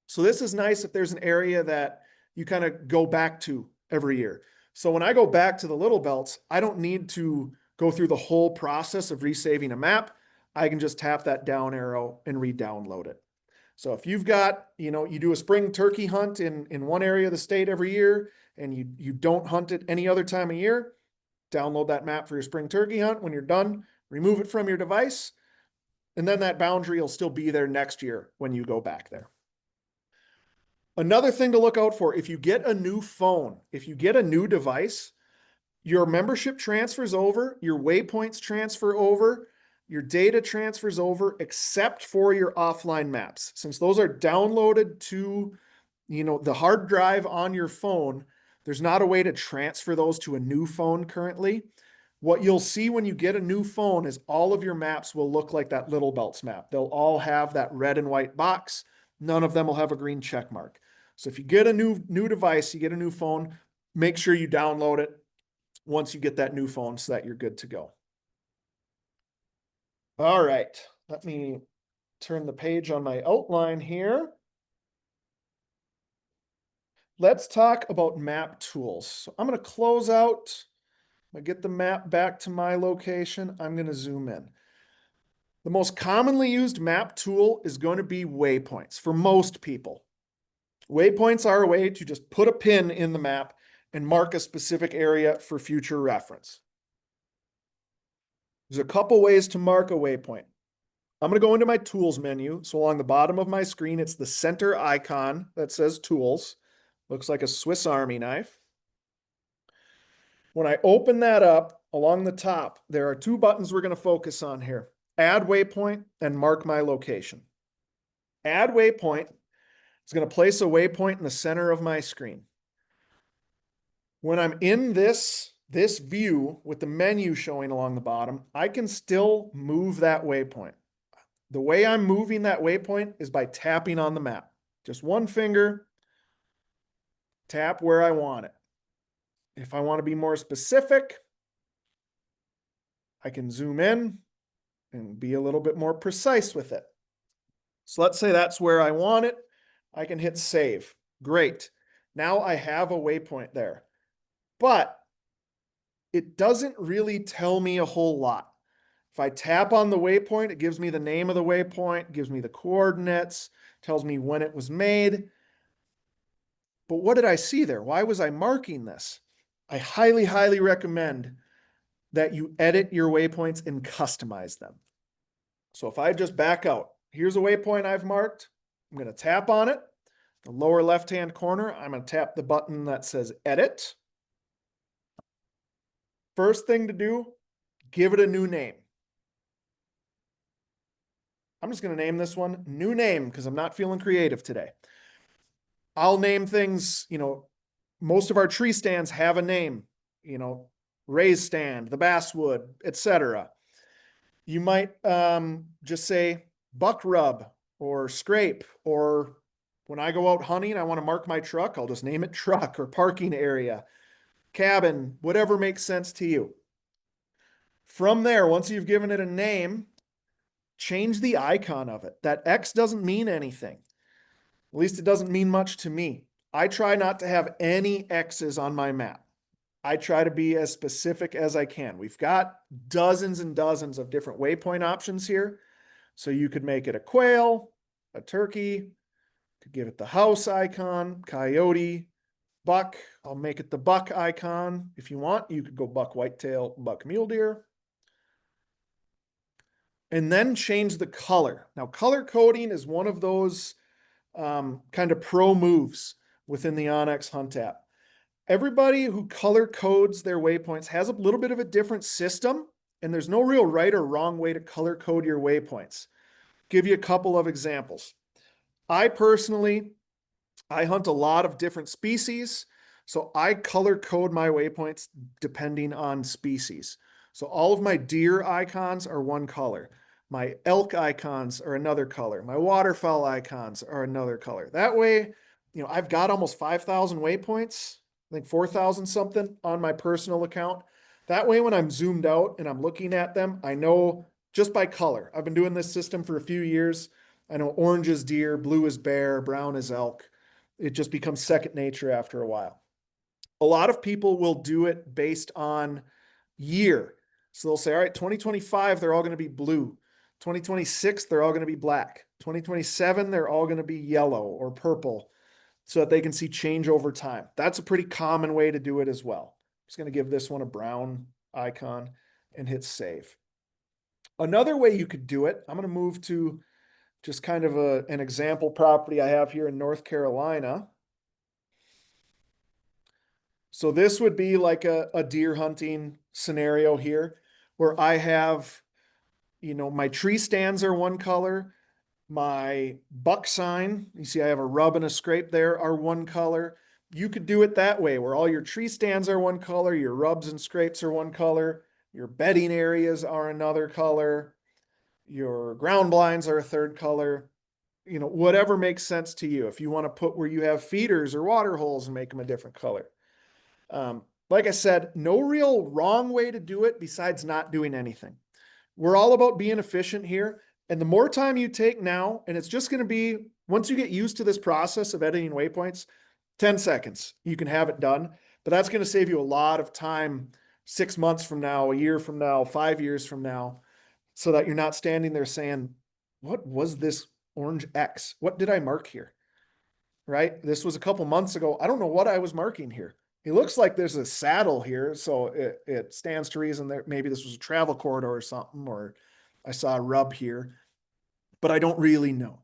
So this is nice if there's an area that you kind of go back to every year. So when I go back to the little belts, I don't need to go through the whole process of resaving a map. I can just tap that down arrow and re-download it. So if you've got, you do a spring turkey hunt in one area of the state every year and you don't hunt it any other time of year, download that map for your spring turkey hunt. When you're done, remove it from your device, and then that boundary will still be there next year when you go back there. Another thing to look out for, if you get a new phone, if you get a new device, your membership transfers over, your waypoints transfer over, your data transfers over, except for your offline maps. Since those are downloaded to, the hard drive on your phone, there's not a way to transfer those to a new phone currently. What you'll see when you get a new phone is all of your maps will look like that Little Belts map. They'll all have that red and white box. None of them will have a green check mark. So if you get a new device, you get a new phone, make sure you download it once you get that new phone so that you're good to go. All right, let me turn the page on my outline here. Let's talk about map tools. So I'm going to close out. I get the map back to my location. I'm going to zoom in. The most commonly used map tool is going to be waypoints for most people. Waypoints are a way to just put a pin in the map and mark a specific area for future reference. There's a couple ways to mark a waypoint. I'm going to go into my tools menu. So along the bottom of my screen, it's the center icon that says tools. Looks like a Swiss Army knife. When I open that up, along the top, there are two buttons we're going to focus on here. Add waypoint and mark my location. Add waypoint is going to place a waypoint in the center of my screen. When I'm in this view with the menu showing along the bottom, I can still move that waypoint. The way I'm moving that waypoint is by tapping on the map. Just one finger, tap where I want it. If I want to be more specific, I can zoom in and be a little bit more precise with it. So let's say that's where I want it. I can hit save. Great. Now I have a waypoint there. But it doesn't really tell me a whole lot. If I tap on the waypoint, it gives me the name of the waypoint, gives me the coordinates, tells me when it was made. But what did I see there? Why was I marking this? I highly, highly recommend that you edit your waypoints and customize them. So if I just back out, here's a waypoint I've marked. I'm going to tap on it. The lower left-hand corner, I'm going to tap the button that says edit. First thing to do, give it a new name. I'm just going to name this one new name because I'm not feeling creative today. I'll name things, most of our tree stands have a name, raised stand, the basswood, etc. You might just say buck rub or scrape, or when I go out hunting, I want to mark my truck, I'll just name it truck or parking area, cabin, whatever makes sense to you. From there, once you've given it a name, change the icon of it. That X doesn't mean anything. At least it doesn't mean much to me. I try not to have any X's on my map. I try to be as specific as I can. We've got dozens and dozens of different waypoint options here. So you could make it a quail, a turkey, could give it the house icon, coyote, buck. I'll make it the buck icon. If you want, you could go buck whitetail, buck mule deer. And then change the color. Now, color coding is one of those kind of pro moves within the onX Hunt app. Everybody who color codes their waypoints has a little bit of a different system, and there's no real right or wrong way to color code your waypoints. Give you a couple of examples. I hunt a lot of different species. So I color code my waypoints depending on species. So all of my deer icons are one color. My elk icons are another color. My waterfowl icons are another color. That way, I've got almost 5,000 waypoints, I think 4,000 something on my personal account. That way, when I'm zoomed out and I'm looking at them, I know just by color. I've been doing this system for a few years. I know orange is deer, blue is bear, brown is elk. It just becomes second nature after a while. A lot of people will do it based on year. So they'll say, all right, 2025, they're all going to be blue. 2026, they're all going to be black. 2027, they're all going to be yellow or purple so that they can see change over time. That's a pretty common way to do it as well. I'm just going to give this one a brown icon and hit save. Another way you could do it, I'm going to move to just kind of an example property I have here in North Carolina. So this would be like a deer hunting scenario here where I have, my tree stands are one color. My buck sign, you see I have a rub and a scrape there, are one color. You could do it that way where all your tree stands are one color, your rubs and scrapes are one color, your bedding areas are another color, your ground blinds are a third color. Whatever makes sense to you. If you want to put where you have feeders or water holes and make them a different color. Like I said, no real wrong way to do it besides not doing anything. We're all about being efficient here. And the more time you take now, and it's just going to be, once you get used to this process of editing waypoints, 10 seconds, you can have it done. But that's going to save you a lot of time 6 months from now, a year from now, 5 years from now, so that you're not standing there saying, what was this orange X? What did I mark here? Right? This was a couple months ago. I don't know what I was marking here. It looks like there's a saddle here, so it stands to reason that maybe this was a travel corridor or something, or I saw a rub here, but I don't really know.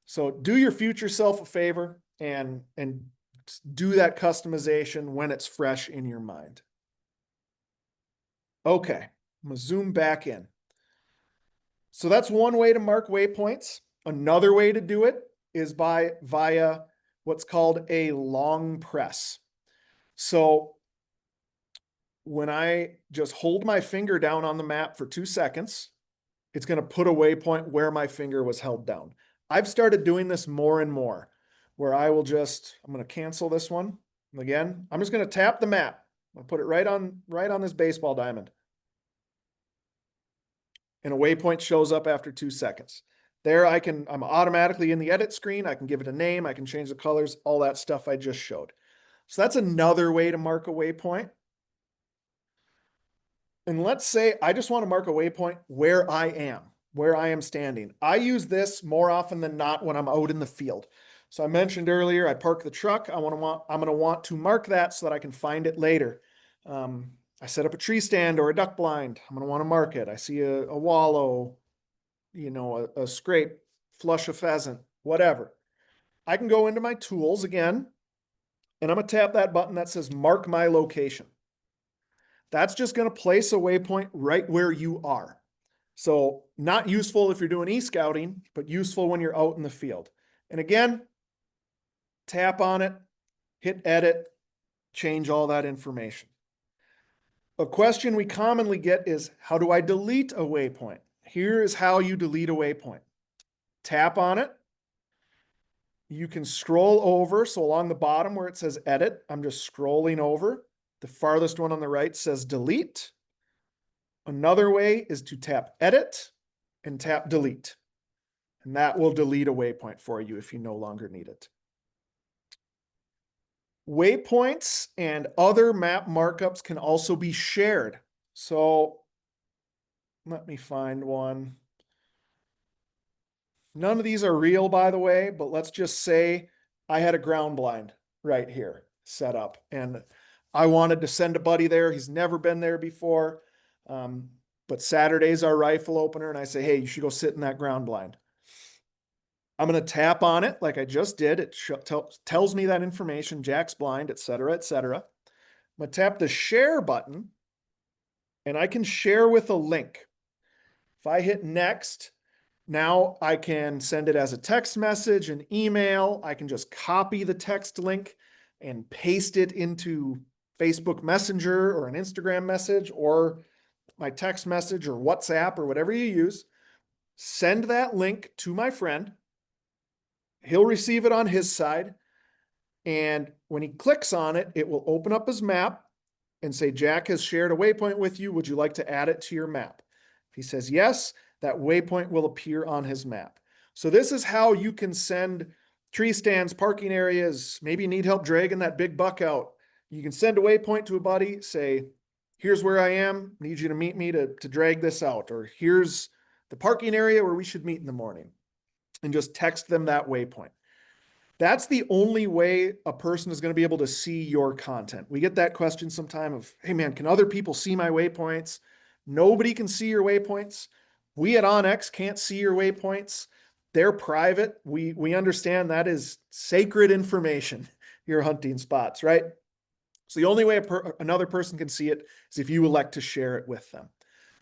So do your future self a favor and do that customization when it's fresh in your mind. Okay, I'm gonna zoom back in. So that's one way to mark waypoints. Another way to do it is via what's called a long press. So when I just hold my finger down on the map for 2 seconds, it's going to put a waypoint where my finger was held down. I've started doing this more and more where I'm going to cancel this one. Again, I'm just going to tap the map. I'll put it right on this baseball diamond. And a waypoint shows up after 2 seconds. There I'm automatically in the edit screen. I can give it a name. I can change the colors, all that stuff I just showed. So that's another way to mark a waypoint. And let's say I just want to mark a waypoint where I am standing. I use this more often than not when I'm out in the field. So I mentioned earlier, I park the truck. I'm going to want to mark that so that I can find it later. I set up a tree stand or a duck blind. I'm going to want to mark it. I see a wallow, a scrape, flush a pheasant, whatever. I can go into my tools again, and I'm going to tap that button that says mark my location. That's just going to place a waypoint right where you are. So not useful if you're doing e-scouting, but useful when you're out in the field. And again, tap on it, hit edit, change all that information. A question we commonly get is, how do I delete a waypoint? Here is how you delete a waypoint. Tap on it. You can scroll over. So along the bottom where it says edit, I'm just scrolling over. The farthest one on the right says delete. Another way is to tap edit and tap delete. And that will delete a waypoint for you if you no longer need it. Waypoints and other map markups can also be shared. So let me find one. None of these are real, by the way, but let's just say I had a ground blind right here set up and I wanted to send a buddy there. He's never been there before. But Saturday's our rifle opener and I say, hey, you should go sit in that ground blind. I'm going to tap on it like I just did. It tells me that information, Jack's blind, et cetera, et cetera. I'm going to tap the share button and I can share with a link. If I hit next, now I can send it as a text message, an email. I can just copy the text link and paste it into Facebook Messenger or an Instagram message or my text message or WhatsApp or whatever you use, send that link to my friend. He'll receive it on his side. And when he clicks on it, it will open up his map and say, Jack has shared a waypoint with you. Would you like to add it to your map? If he says yes, that waypoint will appear on his map. So this is how you can send tree stands, parking areas. Maybe you need help dragging that big buck out. You can send a waypoint to a buddy, say, here's where I am. Need you to meet me to drag this out. Or here's the parking area where we should meet in the morning. And just text them that waypoint. That's the only way a person is going to be able to see your content. We get that question sometime of, hey man, can other people see my waypoints? Nobody can see your waypoints. We at onX can't see your waypoints. They're private. We understand that is sacred information, your hunting spots, right? So the only way another person can see it is if you elect to share it with them.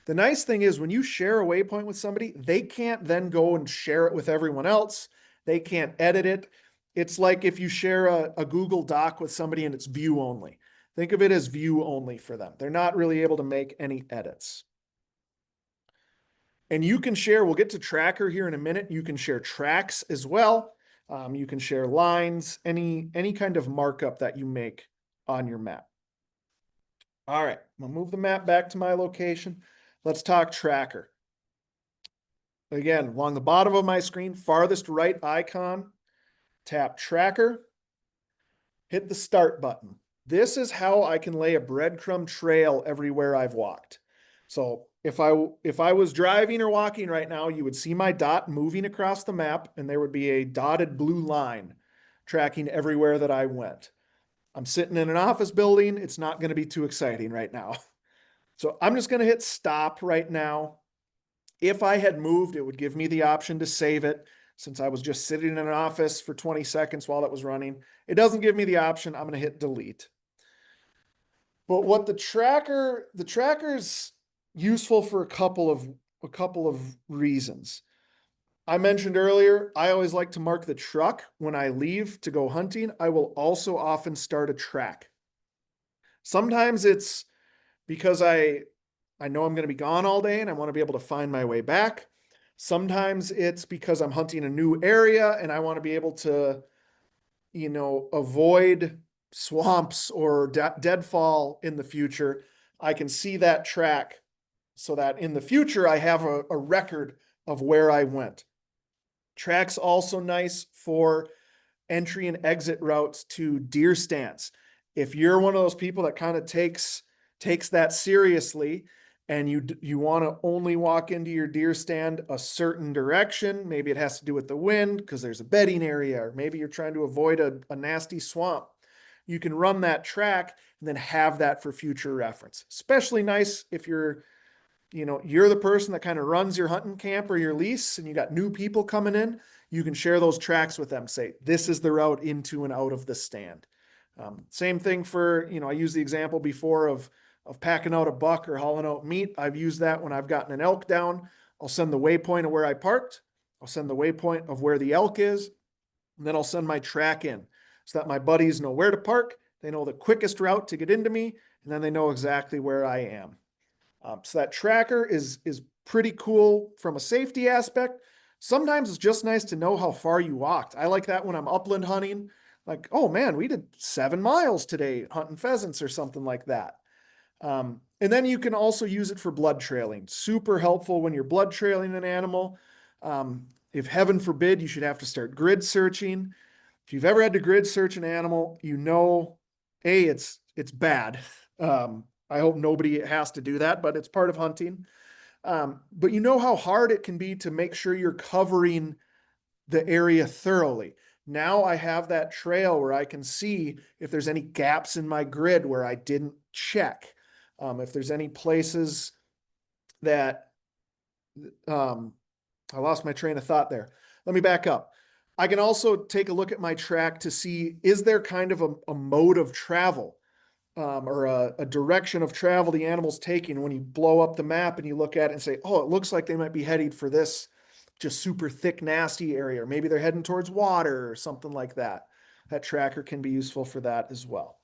The nice thing is when you share a waypoint with somebody, they can't then go and share it with everyone else. They can't edit it. It's like if you share a Google Doc with somebody and it's view only. Think of it as view only for them. They're not really able to make any edits. And you can share, we'll get to tracker here in a minute. You can share tracks as well. You can share lines, any kind of markup that you make on your map. All right, I'm gonna move the map back to my location. Let's talk tracker. Again, along the bottom of my screen, farthest right icon, tap tracker, hit the start button. This is how I can lay a breadcrumb trail everywhere I've walked. So if I was driving or walking right now, you would see my dot moving across the map and there would be a dotted blue line tracking everywhere that I went. I'm sitting in an office building. It's not going to be too exciting right now. So I'm just going to hit stop right now. If I had moved, it would give me the option to save it. Since I was just sitting in an office for 20 seconds while it was running, it doesn't give me the option. I'm going to hit delete. But what the tracker's useful for a couple of reasons. I mentioned earlier, I always like to mark the truck when I leave to go hunting. I will also often start a track. Sometimes it's because I know I'm going to be gone all day and I want to be able to find my way back. Sometimes it's because I'm hunting a new area and I want to be able to, avoid swamps or deadfall in the future. I can see that track so that in the future I have a record of where I went. Track's also nice for entry and exit routes to deer stands. If you're one of those people that kind of takes that seriously and you want to only walk into your deer stand a certain direction, maybe it has to do with the wind because there's a bedding area, or maybe you're trying to avoid a nasty swamp, you can run that track and then have that for future reference. Especially nice if you're the person that kind of runs your hunting camp or your lease and you got new people coming in, you can share those tracks with them. Say, this is the route into and out of the stand. Same thing for, I used the example before of packing out a buck or hauling out meat. I've used that when I've gotten an elk down. I'll send the waypoint of where I parked. I'll send the waypoint of where the elk is. And then I'll send my track in so that my buddies know where to park. They know the quickest route to get into me. And then they know exactly where I am. So that tracker is pretty cool from a safety aspect. Sometimes it's just nice to know how far you walked. I like that when I'm upland hunting. Like, oh man, we did 7 miles today hunting pheasants or something like that. And then you can also use it for blood trailing. Super helpful when you're blood trailing an animal. If heaven forbid, you should have to start grid searching. If you've ever had to grid search an animal, it's bad. I hope nobody has to do that, but it's part of hunting. But you know how hard it can be to make sure you're covering the area thoroughly. Now I have that trail where I can see if there's any gaps in my grid where I didn't check. If there's any places that, I lost my train of thought there. Let me back up. I can also take a look at my track to see, is there kind of a mode of travel? Or a direction of travel the animal's taking when you blow up the map and you look at it and say, oh, it looks like they might be heading for this just super thick, nasty area. Or maybe they're heading towards water or something like that. that tracker can be useful for that as well.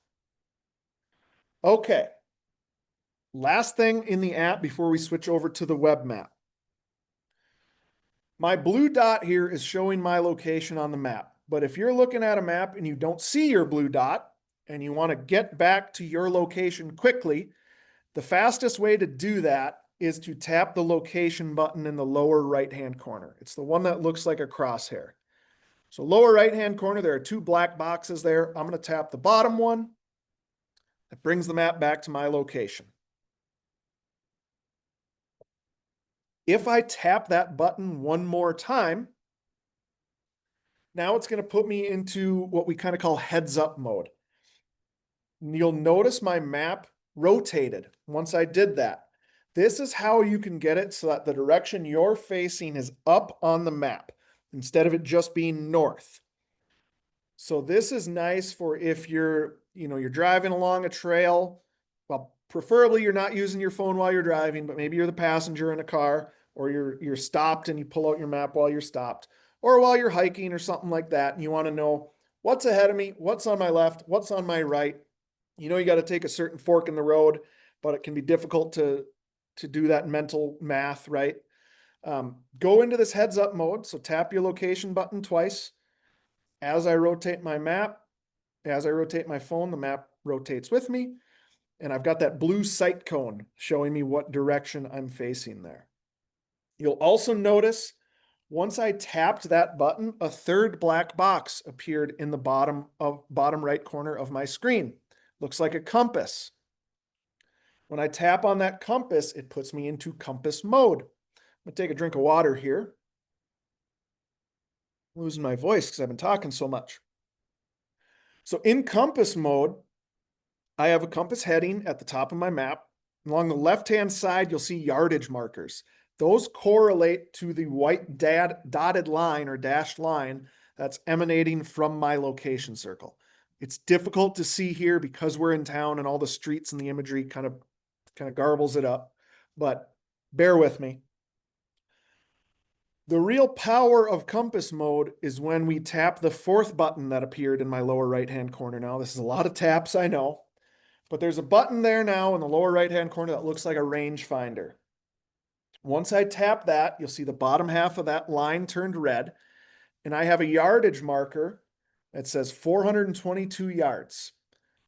Okay. Last thing in the app before we switch over to the web map. My blue dot here is showing my location on the map. But if you're looking at a map and you don't see your blue dot and you want to get back to your location quickly, the fastest way to do that is to tap the location button in the lower right-hand corner. It's the one that looks like a crosshair. So lower right-hand corner, there are two black boxes there. I'm going to tap the bottom one. That brings the map back to my location. If I tap that button one more time, now it's going to put me into what we kind of call heads up mode. You'll notice my map rotated once I did that. This is how you can get it so that the direction you're facing is up on the map instead of it just being north. So this is nice for if you're driving along a trail. Well, preferably you're not using your phone while you're driving, but maybe you're the passenger in a car, or you're stopped and you pull out your map while you're stopped, or while you're hiking or something like that, and you want to know what's ahead of me, what's on my left, what's on my right. You got to take a certain fork in the road, but it can be difficult to do that mental math, right? Go into this heads up mode. So tap your location button twice. As I rotate my map, as I rotate my phone, the map rotates with me. And I've got that blue sight cone showing me what direction I'm facing there. You'll also notice once I tapped that button, a third black box appeared in the bottom right corner of my screen. Looks like a compass. When I tap on that compass, it puts me into compass mode. I'm going to take a drink of water here. I'm losing my voice because I've been talking so much. So in compass mode, I have a compass heading at the top of my map. Along the left-hand side, you'll see yardage markers. Those correlate to the white dotted line or dashed line that's emanating from my location circle. It's difficult to see here because we're in town and all the streets and the imagery kind of garbles it up, but bear with me. The real power of compass mode is when we tap the fourth button that appeared in my lower right-hand corner. Now, this is a lot of taps, I know, but there's a button there now in the lower right-hand corner that looks like a rangefinder. Once I tap that, you'll see the bottom half of that line turned red, and I have a yardage marker that says 422 yards.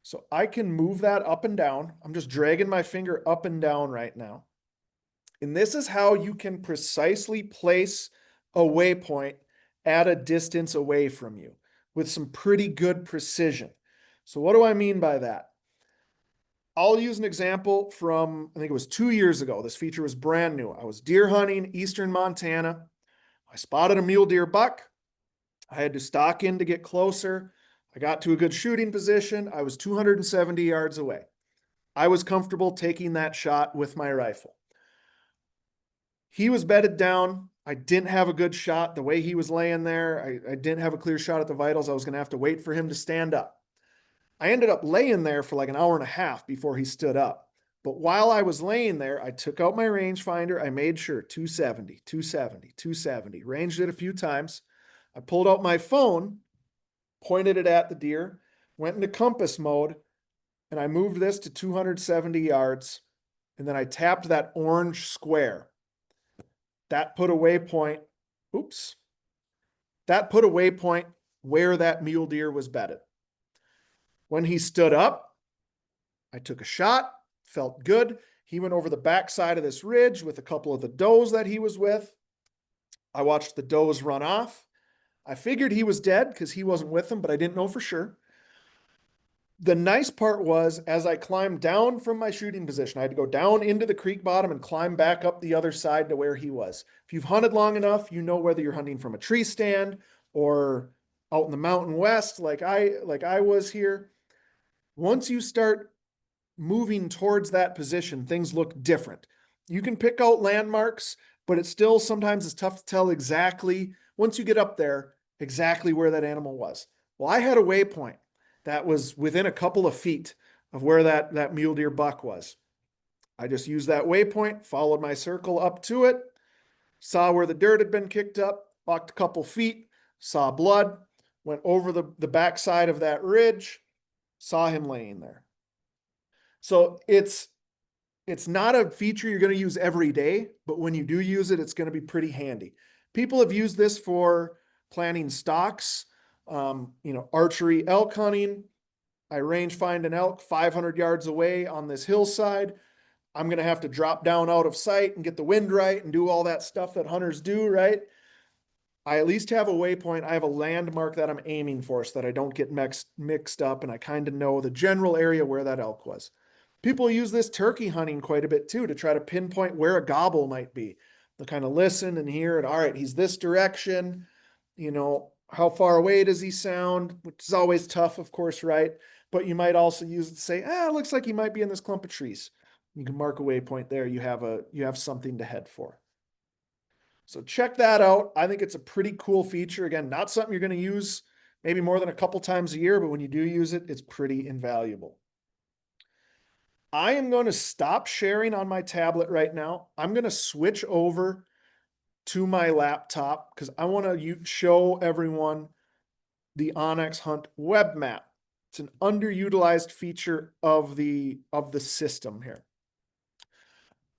So I can move that up and down. I'm just dragging my finger up and down right now. And this is how you can precisely place a waypoint at a distance away from you with some pretty good precision. So what do I mean by that? I'll use an example from, I think it was 2 years ago. This feature was brand new. I was deer hunting eastern Montana. I spotted a mule deer buck. I had to stalk in to get closer. I got to a good shooting position. I was 270 yards away. I was comfortable taking that shot with my rifle. He was bedded down. I didn't have a good shot. The way he was laying there, I didn't have a clear shot at the vitals. I was going to have to wait for him to stand up. I ended up laying there for like an hour and a half before he stood up. But while I was laying there, I took out my rangefinder. I made sure 270, 270, 270, ranged it a few times. I pulled out my phone, pointed it at the deer, went into compass mode, and I moved this to 270 yards. And then I tapped that orange square. That put a waypoint, that put a waypoint where that mule deer was bedded. When he stood up, I took a shot, felt good. He went over the backside of this ridge with a couple of the does that he was with. I watched the does run off. I figured he was dead because he wasn't with them, but I didn't know for sure. The nice part was, as I climbed down from my shooting position, I had to go down into the creek bottom and climb back up the other side to where he was. If you've hunted long enough, you know whether you're hunting from a tree stand or out in the Mountain West, like I was here. Once you start moving towards that position, things look different. You can pick out landmarks, but it still sometimes is tough to tell exactly, once you get up there, exactly where that animal was. Well, I had a waypoint that was within a couple of feet of where that mule deer buck was. I just used that waypoint, followed my circle up to it, saw where the dirt had been kicked up, walked a couple feet, saw blood, went over the backside of that ridge, saw him laying there. So it's not a feature you're going to use every day, but when you do use it, it's going to be pretty handy. People have used this for planning stalks, archery, elk hunting. I range find an elk 500 yards away on this hillside. I'm going to have to drop down out of sight and get the wind right and do all that stuff that hunters do, right? I at least have a waypoint. I have a landmark that I'm aiming for so that I don't get mixed up and I kind of know the general area where that elk was. People use this turkey hunting quite a bit too to try to pinpoint where a gobble might be. They'll kind of listen and hear it. All right, he's this direction. How far away does he sound? Which is always tough, of course, right? But you might also use it to say, it looks like he might be in this clump of trees. You can mark a waypoint there. You have something to head for. So check that out. I think it's a pretty cool feature. Again, not something you're going to use maybe more than a couple times a year, but when you do use it, it's pretty invaluable. I am going to stop sharing on my tablet right now. I'm going to switch over to my laptop because I want to show everyone the onX Hunt web map. It's an underutilized feature of the system here.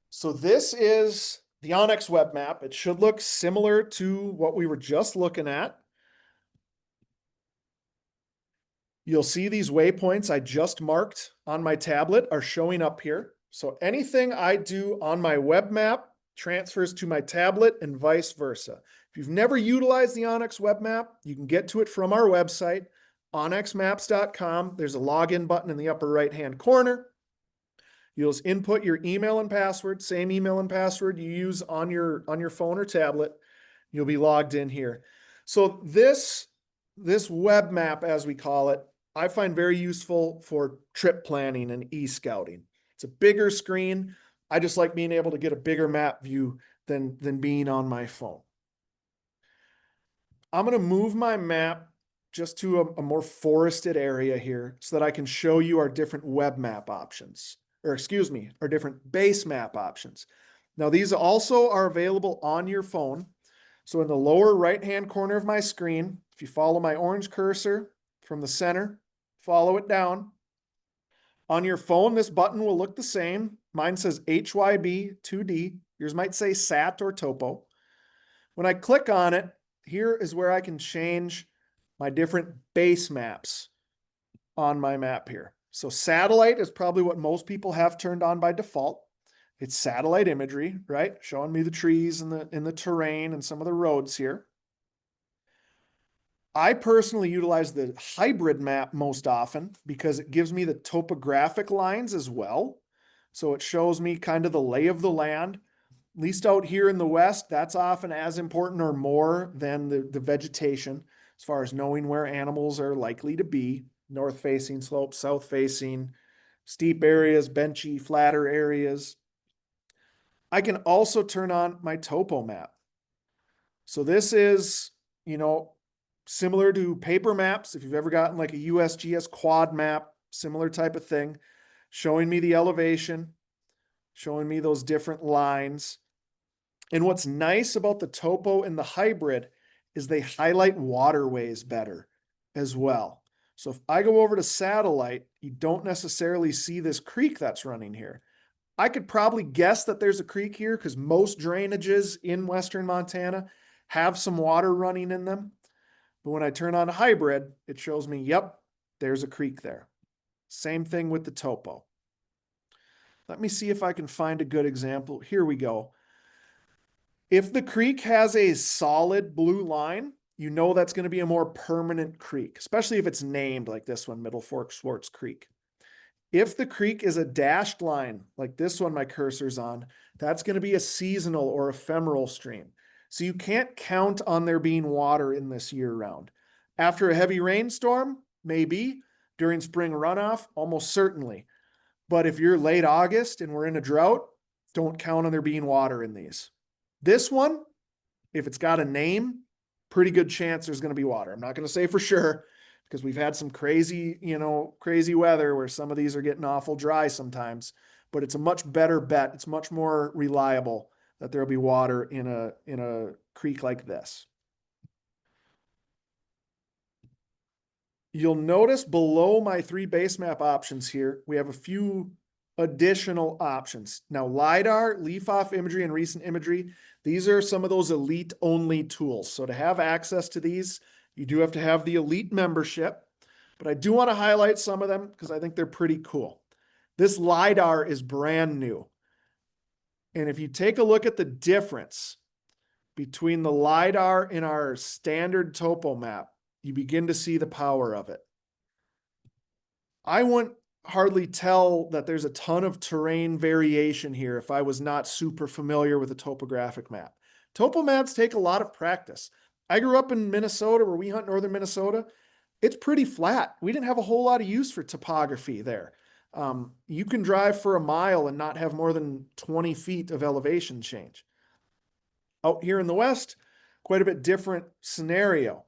So this is the onX web map. It should look similar to what we were just looking at. You'll see these waypoints I just marked on my tablet are showing up here. So anything I do on my web map transfers to my tablet and vice versa. If you've never utilized the onX web map, you can get to it from our website, onxmaps.com. There's a login button in the upper right-hand corner. You'll just input your email and password, same email and password you use on your phone or tablet. You'll be logged in here. So this web map, as we call it, I find very useful for trip planning and e-scouting. It's a bigger screen. I just like being able to get a bigger map view than being on my phone. I'm going to move my map just to a more forested area here so that I can show you our different web map options, or excuse me, our different base map options. Now, these also are available on your phone. So in the lower right-hand corner of my screen, if you follow my orange cursor from the center, follow it down. On your phone, this button will look the same. Mine says HYB 2D. Yours might say SAT or Topo. When I click on it, here is where I can change my different base maps on my map here. So satellite is probably what most people have turned on by default. It's satellite imagery, right? Showing me the trees and the terrain and some of the roads here. I personally utilize the hybrid map most often because it gives me the topographic lines as well. So it shows me kind of the lay of the land. At least out here in the West, that's often as important or more than the vegetation as far as knowing where animals are likely to be. North-facing slopes, south-facing, steep areas, benchy, flatter areas. I can also turn on my topo map. So this is, similar to paper maps. If you've ever gotten like a USGS quad map, similar type of thing, showing me the elevation, showing me those different lines. And what's nice about the topo and the hybrid is they highlight waterways better as well. So if I go over to satellite, you don't necessarily see this creek that's running here. I could probably guess that there's a creek here because most drainages in Western Montana have some water running in them. But when I turn on hybrid, it shows me, yep, there's a creek there. Same thing with the topo. Let me see if I can find a good example. Here we go. If the creek has a solid blue line, you know that's going to be a more permanent creek, especially if it's named like this one, Middle Fork Swartz Creek. If the creek is a dashed line, like this one my cursor's on, that's going to be a seasonal or ephemeral stream. So you can't count on there being water in this year round. After a heavy rainstorm, maybe. During spring runoff, almost certainly. But if you're late August and we're in a drought, don't count on there being water in these. This one, if it's got a name, pretty good chance there's going to be water. I'm not going to say for sure because we've had some crazy weather where some of these are getting awful dry sometimes, but it's a much better bet. It's much more reliable that there'll be water in a creek like this. You'll notice below my 3 base map options here, we have a few additional options. Now, LiDAR, leaf-off imagery, and recent imagery, these are some of those elite-only tools. So to have access to these, you do have to have the elite membership, but I do want to highlight some of them because I think they're pretty cool. This LiDAR is brand new. And if you take a look at the difference between the LiDAR and our standard topo map, you begin to see the power of it. I wouldn't hardly tell that there's a ton of terrain variation here if I was not super familiar with a topographic map. Topo maps take a lot of practice. I grew up in Minnesota where we hunt northern Minnesota. It's pretty flat. We didn't have a whole lot of use for topography there. You can drive for a mile and not have more than 20 feet of elevation change. Out here in the West, quite a bit different scenario.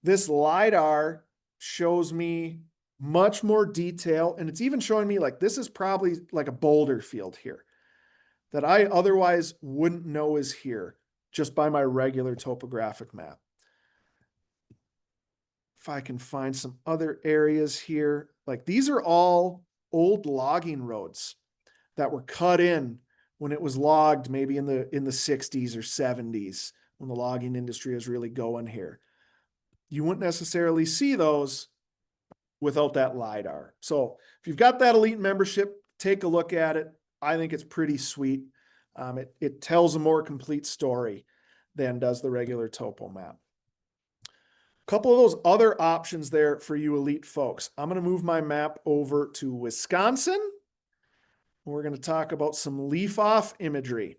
This LiDAR shows me much more detail, and it's even showing me like this is probably like a boulder field here that I otherwise wouldn't know is here just by my regular topographic map. If I can find some other areas here, like these are all old logging roads that were cut in when it was logged maybe in the 60s or 70s when the logging industry is really going here. You wouldn't necessarily see those without that LiDAR. So if you've got that elite membership, take a look at it. I think it's pretty sweet. It tells a more complete story than does the regular topo map. A couple of those other options there for you elite folks. I'm going to move my map over to Wisconsin. We're going to talk about some leaf-off imagery.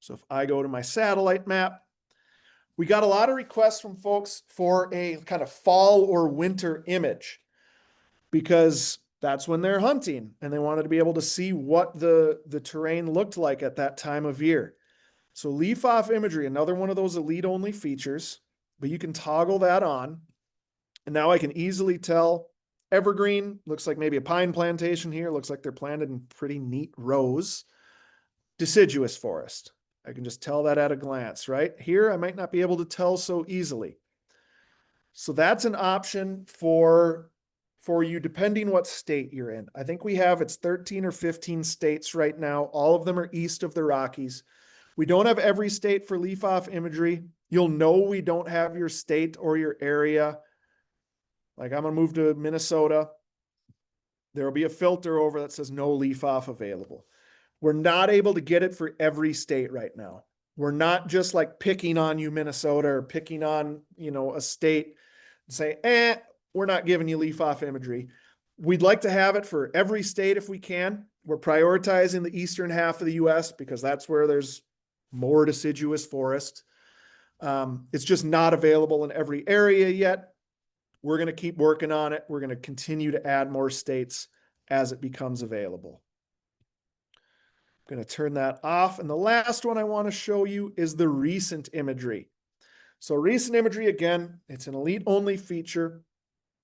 So if I go to my satellite map, we got a lot of requests from folks for a kind of fall or winter image because that's when they're hunting and they wanted to be able to see what the terrain looked like at that time of year. So leaf-off imagery, another one of those elite-only features, but you can toggle that on. And now I can easily tell evergreen, looks like maybe a pine plantation here, looks like they're planted in pretty neat rows. Deciduous forest. I can just tell that at a glance, right? Here, I might not be able to tell so easily. So that's an option for you, depending what state you're in. I think we have, it's 13 or 15 states right now. All of them are east of the Rockies. We don't have every state for leaf-off imagery. You'll know we don't have your state or your area. Like I'm going to move to Minnesota. There will be a filter over that says no leaf-off available. We're not able to get it for every state right now. We're not just like picking on you, Minnesota, or picking on, a state and say, we're not giving you leaf-off imagery. We'd like to have it for every state if we can. We're prioritizing the eastern half of the US because that's where there's more deciduous forest. It's just not available in every area yet. We're going to keep working on it. We're going to continue to add more states as it becomes available. I'm going to turn that off. And the last one I want to show you is the recent imagery. So recent imagery, again, it's an elite-only feature.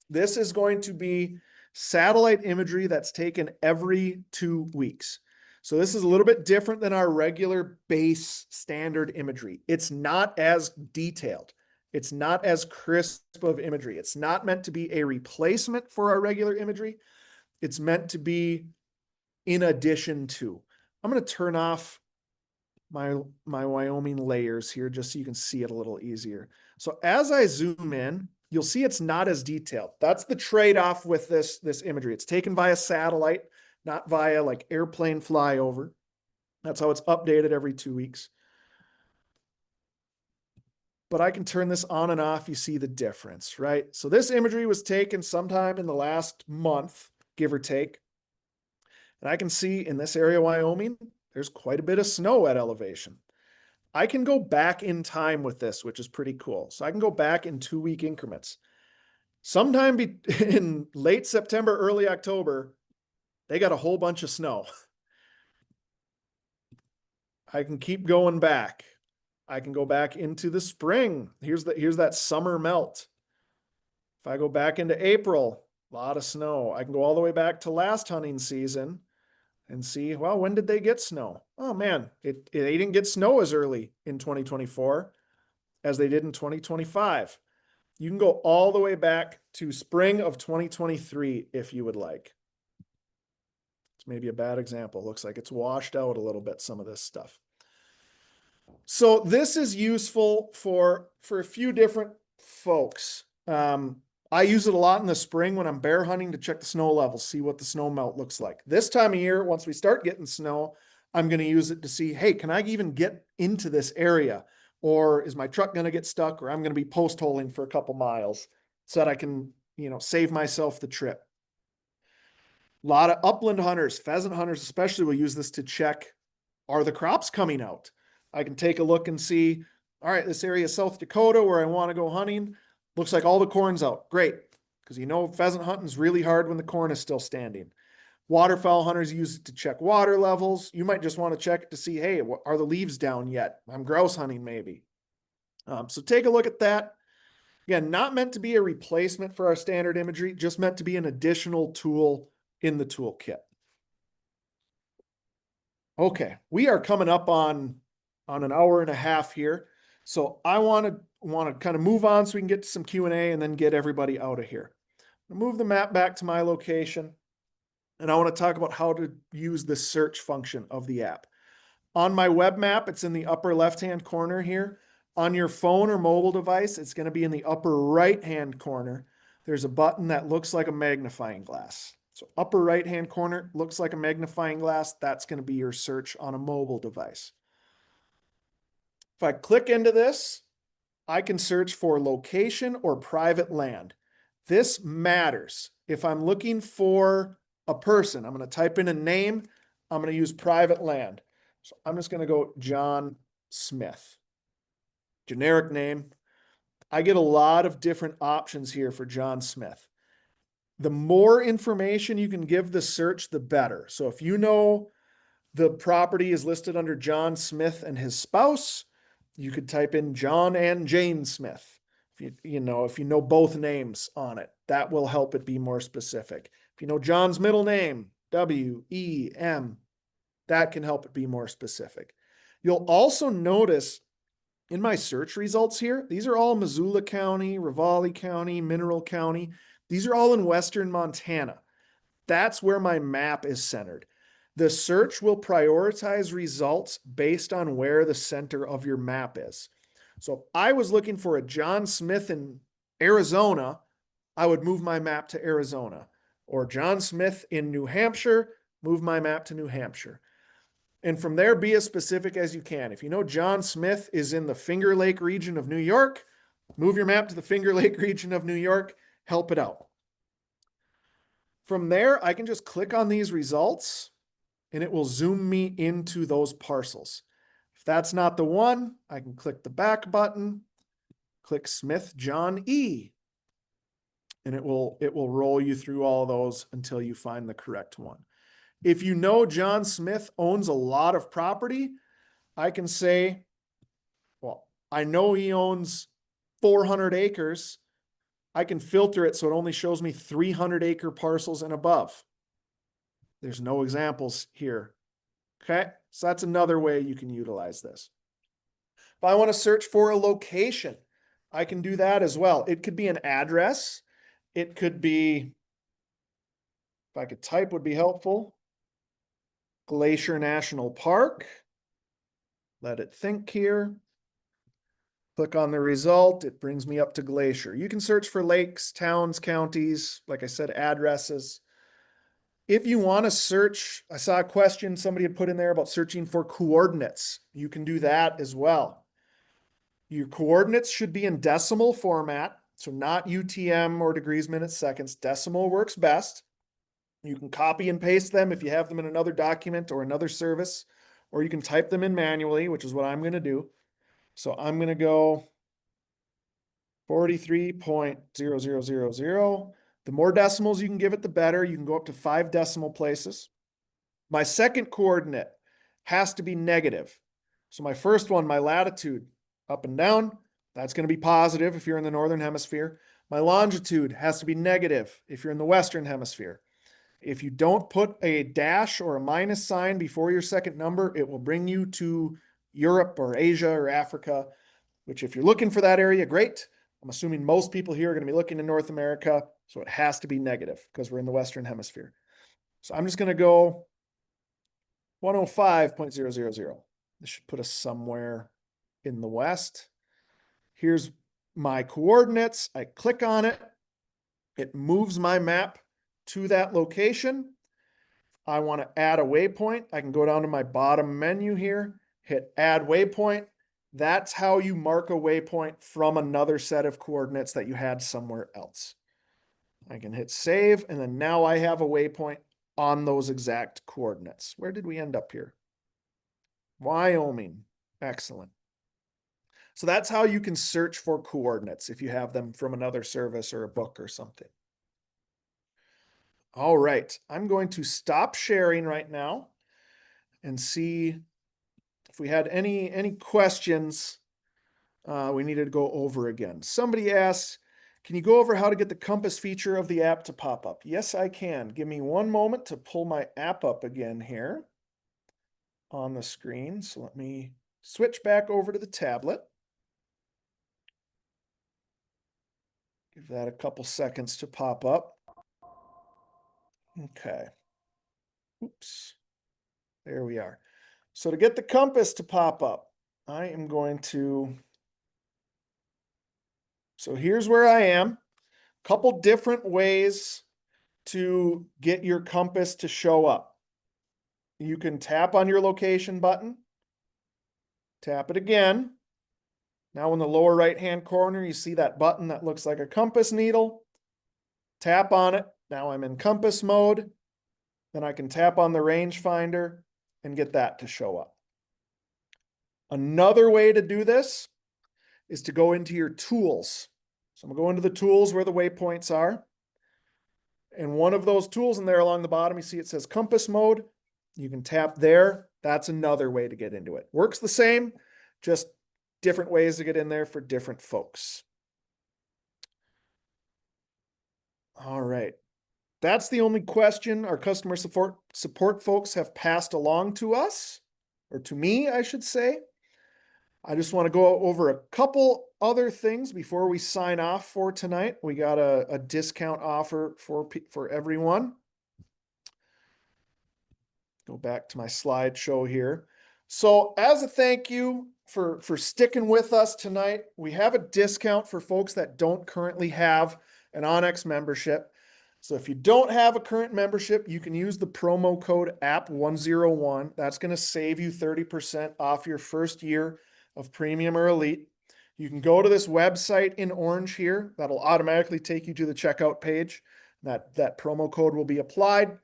This is going to be satellite imagery that's taken every 2 weeks. So this is a little bit different than our regular base standard imagery. It's not as detailed. It's not as crisp of imagery. It's not meant to be a replacement for our regular imagery. It's meant to be in addition to. I'm going to turn off my Wyoming layers here just so you can see it a little easier. So as I zoom in, you'll see it's not as detailed. That's the trade-off with this imagery. It's taken via satellite, not via like airplane flyover. That's how it's updated every 2 weeks. But I can turn this on and off. You see the difference, right? So this imagery was taken sometime in the last month, give or take. And I can see in this area of Wyoming, there's quite a bit of snow at elevation. I can go back in time with this, which is pretty cool. So I can go back in 2-week increments. Sometime in late September, early October, they got a whole bunch of snow. I can keep going back. I can go back into the spring. Here's that summer melt. If I go back into April, a lot of snow. I can go all the way back to last hunting season and see, well, when did they get snow? Oh man, they didn't get snow as early in 2024 as they did in 2025. You can go all the way back to spring of 2023 if you would like. It's maybe a bad example. Looks like it's washed out a little bit, some of this stuff. So this is useful for a few different folks. I use it a lot in the spring when I'm bear hunting to check the snow levels, see what the snow melt looks like. This time of year, once we start getting snow, I'm going to use it to see, hey, can I even get into this area? Or is my truck going to get stuck? Or I'm going to be post holing for a couple miles so that I can, save myself the trip. A lot of upland hunters, pheasant hunters especially, will use this to check, are the crops coming out? I can take a look and see, all right, this area is South Dakota where I want to go hunting. Looks like all the corn's out. Great. Because pheasant hunting is really hard when the corn is still standing. Waterfowl hunters use it to check water levels. You might just want to check it to see, hey, are the leaves down yet? I'm grouse hunting maybe. So take a look at that. Again, not meant to be a replacement for our standard imagery, just meant to be an additional tool in the toolkit. Okay, we are coming up on an hour and a half here. So I want to kind of move on so we can get to some Q&A and then get everybody out of here. I'll move the map back to my location, and I want to talk about how to use the search function of the app. On my web map, it's in the upper left-hand corner here. On your phone or mobile device, it's going to be in the upper right-hand corner. There's a button that looks like a magnifying glass. So upper right-hand corner looks like a magnifying glass. That's going to be your search on a mobile device. If I click into this, I can search for location or private land. This matters. If I'm looking for a person, I'm going to type in a name. I'm going to use private land. So I'm just going to go John Smith. Generic name. I get a lot of different options here for John Smith. The more information you can give the search, the better. So if you know the property is listed under John Smith and his spouse, you could type in John and Jane Smith. If you know both names on it, that will help it be more specific. If you know John's middle name, W-E-M, that can help it be more specific. You'll also notice in my search results here, these are all Missoula County, Ravalli County, Mineral County. These are all in western Montana. That's where my map is centered. The search will prioritize results based on where the center of your map is. So if I was looking for a John Smith in Arizona, I would move my map to Arizona. Or John Smith in New Hampshire, move my map to New Hampshire. And from there, be as specific as you can. If you know John Smith is in the Finger Lake region of New York, move your map to the Finger Lake region of New York, help it out. From there, I can just click on these results and it will zoom me into those parcels. If that's not the one, I can click the back button, click Smith John E, and it will roll you through all those until you find the correct one. If you know John Smith owns a lot of property, I can say, well, I know he owns 400 acres. I can filter it so it only shows me 300-acre parcels and above. There's no examples here. Okay, so that's another way you can utilize this. If I want to search for a location, I can do that as well. It could be an address. It could be, if I could type would be helpful, Glacier National Park. Let it think here. Click on the result. It brings me up to Glacier. You can search for lakes, towns, counties, like I said, addresses. If you want to search, I saw a question somebody had put in there about searching for coordinates. You can do that as well. Your coordinates should be in decimal format, so not UTM or degrees, minutes, seconds. Decimal works best. You can copy and paste them if you have them in another document or another service, or you can type them in manually, which is what I'm going to do. So I'm going to go 43.0000. The more decimals you can give it, the better. You can go up to 5 decimal places. My second coordinate has to be negative. So my first one, my latitude, up and down, that's going to be positive if you're in the northern hemisphere. My longitude has to be negative if you're in the western hemisphere. If you don't put a dash or a minus sign before your second number, it will bring you to Europe or Asia or Africa, which if you're looking for that area, great. I'm assuming most people here are going to be looking in North America, so it has to be negative because we're in the Western Hemisphere. So I'm just going to go 105.000. This should put us somewhere in the West. Here's my coordinates. I click on it. It moves my map to that location. I want to add a waypoint. I can go down to my bottom menu here, hit add waypoint. That's how you mark a waypoint from another set of coordinates that you had somewhere else. I can hit save, and then now I have a waypoint on those exact coordinates. Where did we end up here? Wyoming. Excellent. So that's how you can search for coordinates if you have them from another service or a book or something. All right, I'm going to stop sharing right now and see if we had any questions we needed to go over again. Somebody asked, can you go over how to get the compass feature of the app to pop up? Yes, I can. Give me one moment to pull my app up again here on the screen. So let me switch back over to the tablet. Give that a couple seconds to pop up. Okay. Oops. There we are. So to get the compass to pop up, I am going to, so here's where I am. Couple different ways to get your compass to show up. You can tap on your location button, tap it again. Now in the lower right-hand corner, you see that button that looks like a compass needle. Tap on it. Now I'm in compass mode. Then I can tap on the rangefinder and get that to show up. Another way to do this is to go into your tools. So I'm going to go into the tools where the waypoints are. And one of those tools in there along the bottom, you see it says compass mode. You can tap there. That's another way to get into it. Works the same, just different ways to get in there for different folks. All right. That's the only question our customer support folks have passed along to us, or to me, I should say. I just want to go over a couple other things before we sign off for tonight. We got a discount offer for everyone. Go back to my slideshow here. So as a thank you for sticking with us tonight, we have a discount for folks that don't currently have an onX membership. So if you don't have a current membership, you can use the promo code app101. That's going to save you 30% off your first year of premium or elite. You can go to this website in orange here. That'll automatically take you to the checkout page. That promo code will be applied.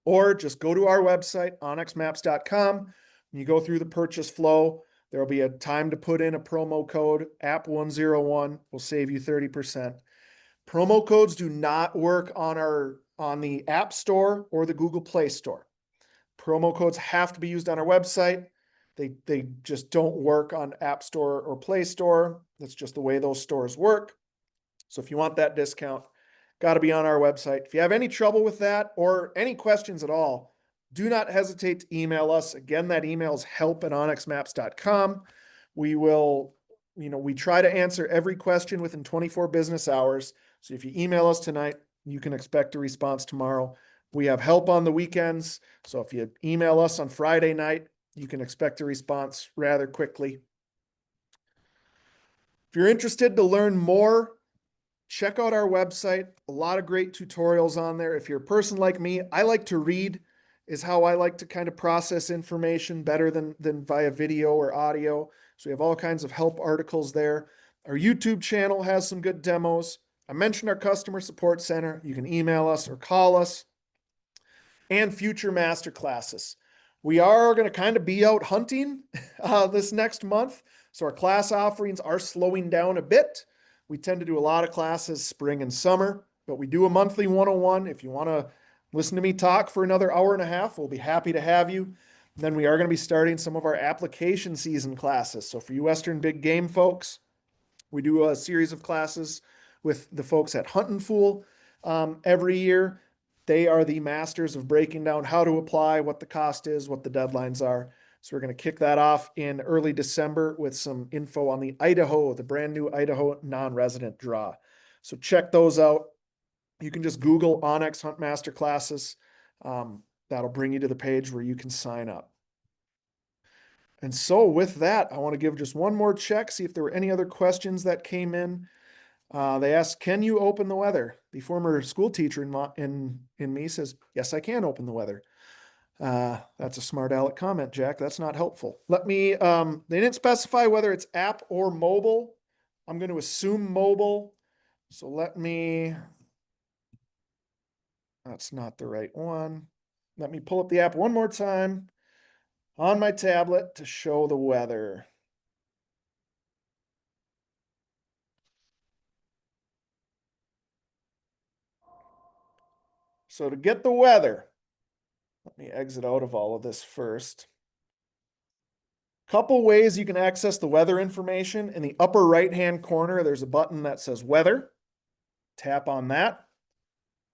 Or just go to our website, onxmaps.com. When you go through the purchase flow, there will be a time to put in a promo code, app101 will save you 30%. Promo codes do not work on the App Store or the Google Play Store. Promo codes have to be used on our website. They just don't work on App Store or Play Store. That's just the way those stores work. So if you want that discount, got to be on our website. If you have any trouble with that or any questions at all, do not hesitate to email us. Again, that email is help@onxmaps.com. We will, we try to answer every question within 24 business hours. So if you email us tonight, you can expect a response tomorrow. We have help on the weekends. So if you email us on Friday night, you can expect a response rather quickly. If you're interested to learn more, check out our website. A lot of great tutorials on there. If you're a person like me, I like to read, is how I like to kind of process information better than via video or audio. So we have all kinds of help articles there. Our YouTube channel has some good demos. I mentioned our customer support center. You can email us or call us. And future master classes. We are going to kind of be out hunting this next month. So our class offerings are slowing down a bit. We tend to do a lot of classes spring and summer, but we do a monthly 101. If you want to listen to me talk for another hour and a half, we'll be happy to have you. And then we are going to be starting some of our application season classes. So for you Western big game folks, we do a series of classes with the folks at Hunt and Fool every year. They are the masters of breaking down how to apply, what the cost is, what the deadlines are. So we're going to kick that off in early December with some info on the brand new Idaho non-resident draw. So check those out. You can just Google onX Hunt Masterclasses. That'll bring you to the page where you can sign up. And so with that, I want to give just one more check, see if there were any other questions that came in. They asked, can you open the weather? The former school teacher in me says, yes, I can open the weather. That's a smart aleck comment, Jack. That's not helpful. They didn't specify whether it's app or mobile. I'm going to assume mobile. So that's not the right one. Let me pull up the app one more time on my tablet to show the weather. So to get the weather, let me exit out of all of this first. Couple ways you can access the weather information. In the upper right-hand corner, there's a button that says weather. Tap on that.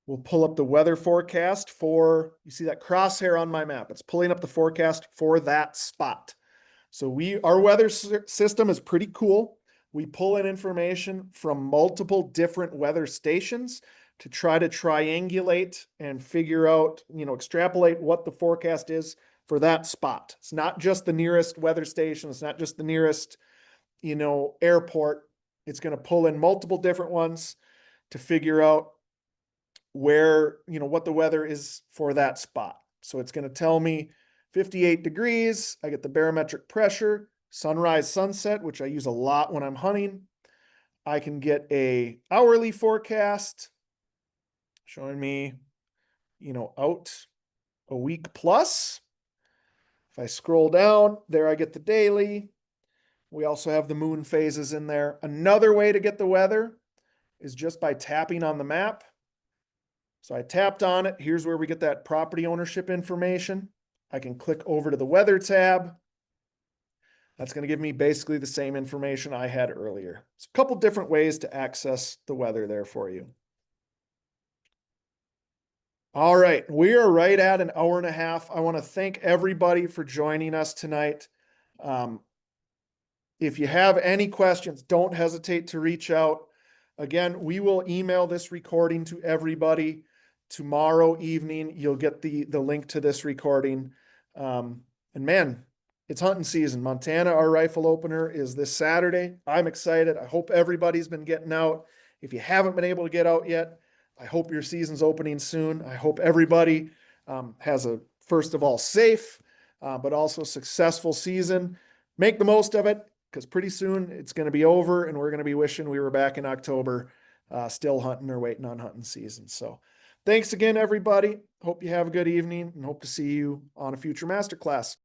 We'll pull up the weather forecast you see that crosshair on my map. It's pulling up the forecast for that spot. So our weather system is pretty cool. We pull in information from multiple different weather stations to try to triangulate and figure out, extrapolate what the forecast is for that spot. It's not just the nearest weather station. It's not just the nearest, airport. It's going to pull in multiple different ones to figure out what the weather is for that spot. So it's going to tell me 58 degrees. I get the barometric pressure, sunrise, sunset, which I use a lot when I'm hunting. I can get a hourly forecast showing me, out a week plus. If I scroll down there, I get the daily. We also have the moon phases in there. Another way to get the weather is just by tapping on the map. So I tapped on it. Here's where we get that property ownership information. I can click over to the weather tab. That's going to give me basically the same information I had earlier. It's a couple different ways to access the weather there for you. All right, we are right at an hour and a half. I want to thank everybody for joining us tonight. If you have any questions, don't hesitate to reach out. Again, we will email this recording to everybody tomorrow evening. You'll get the link to this recording. And man, it's hunting season. Montana, our rifle opener is this Saturday. I'm excited. I hope everybody's been getting out. If you haven't been able to get out yet, I hope your season's opening soon. I hope everybody has a, first of all, safe, but also successful season. Make the most of it, because pretty soon it's going to be over and we're going to be wishing we were back in October, still hunting or waiting on hunting season. So thanks again, everybody. Hope you have a good evening and hope to see you on a future masterclass.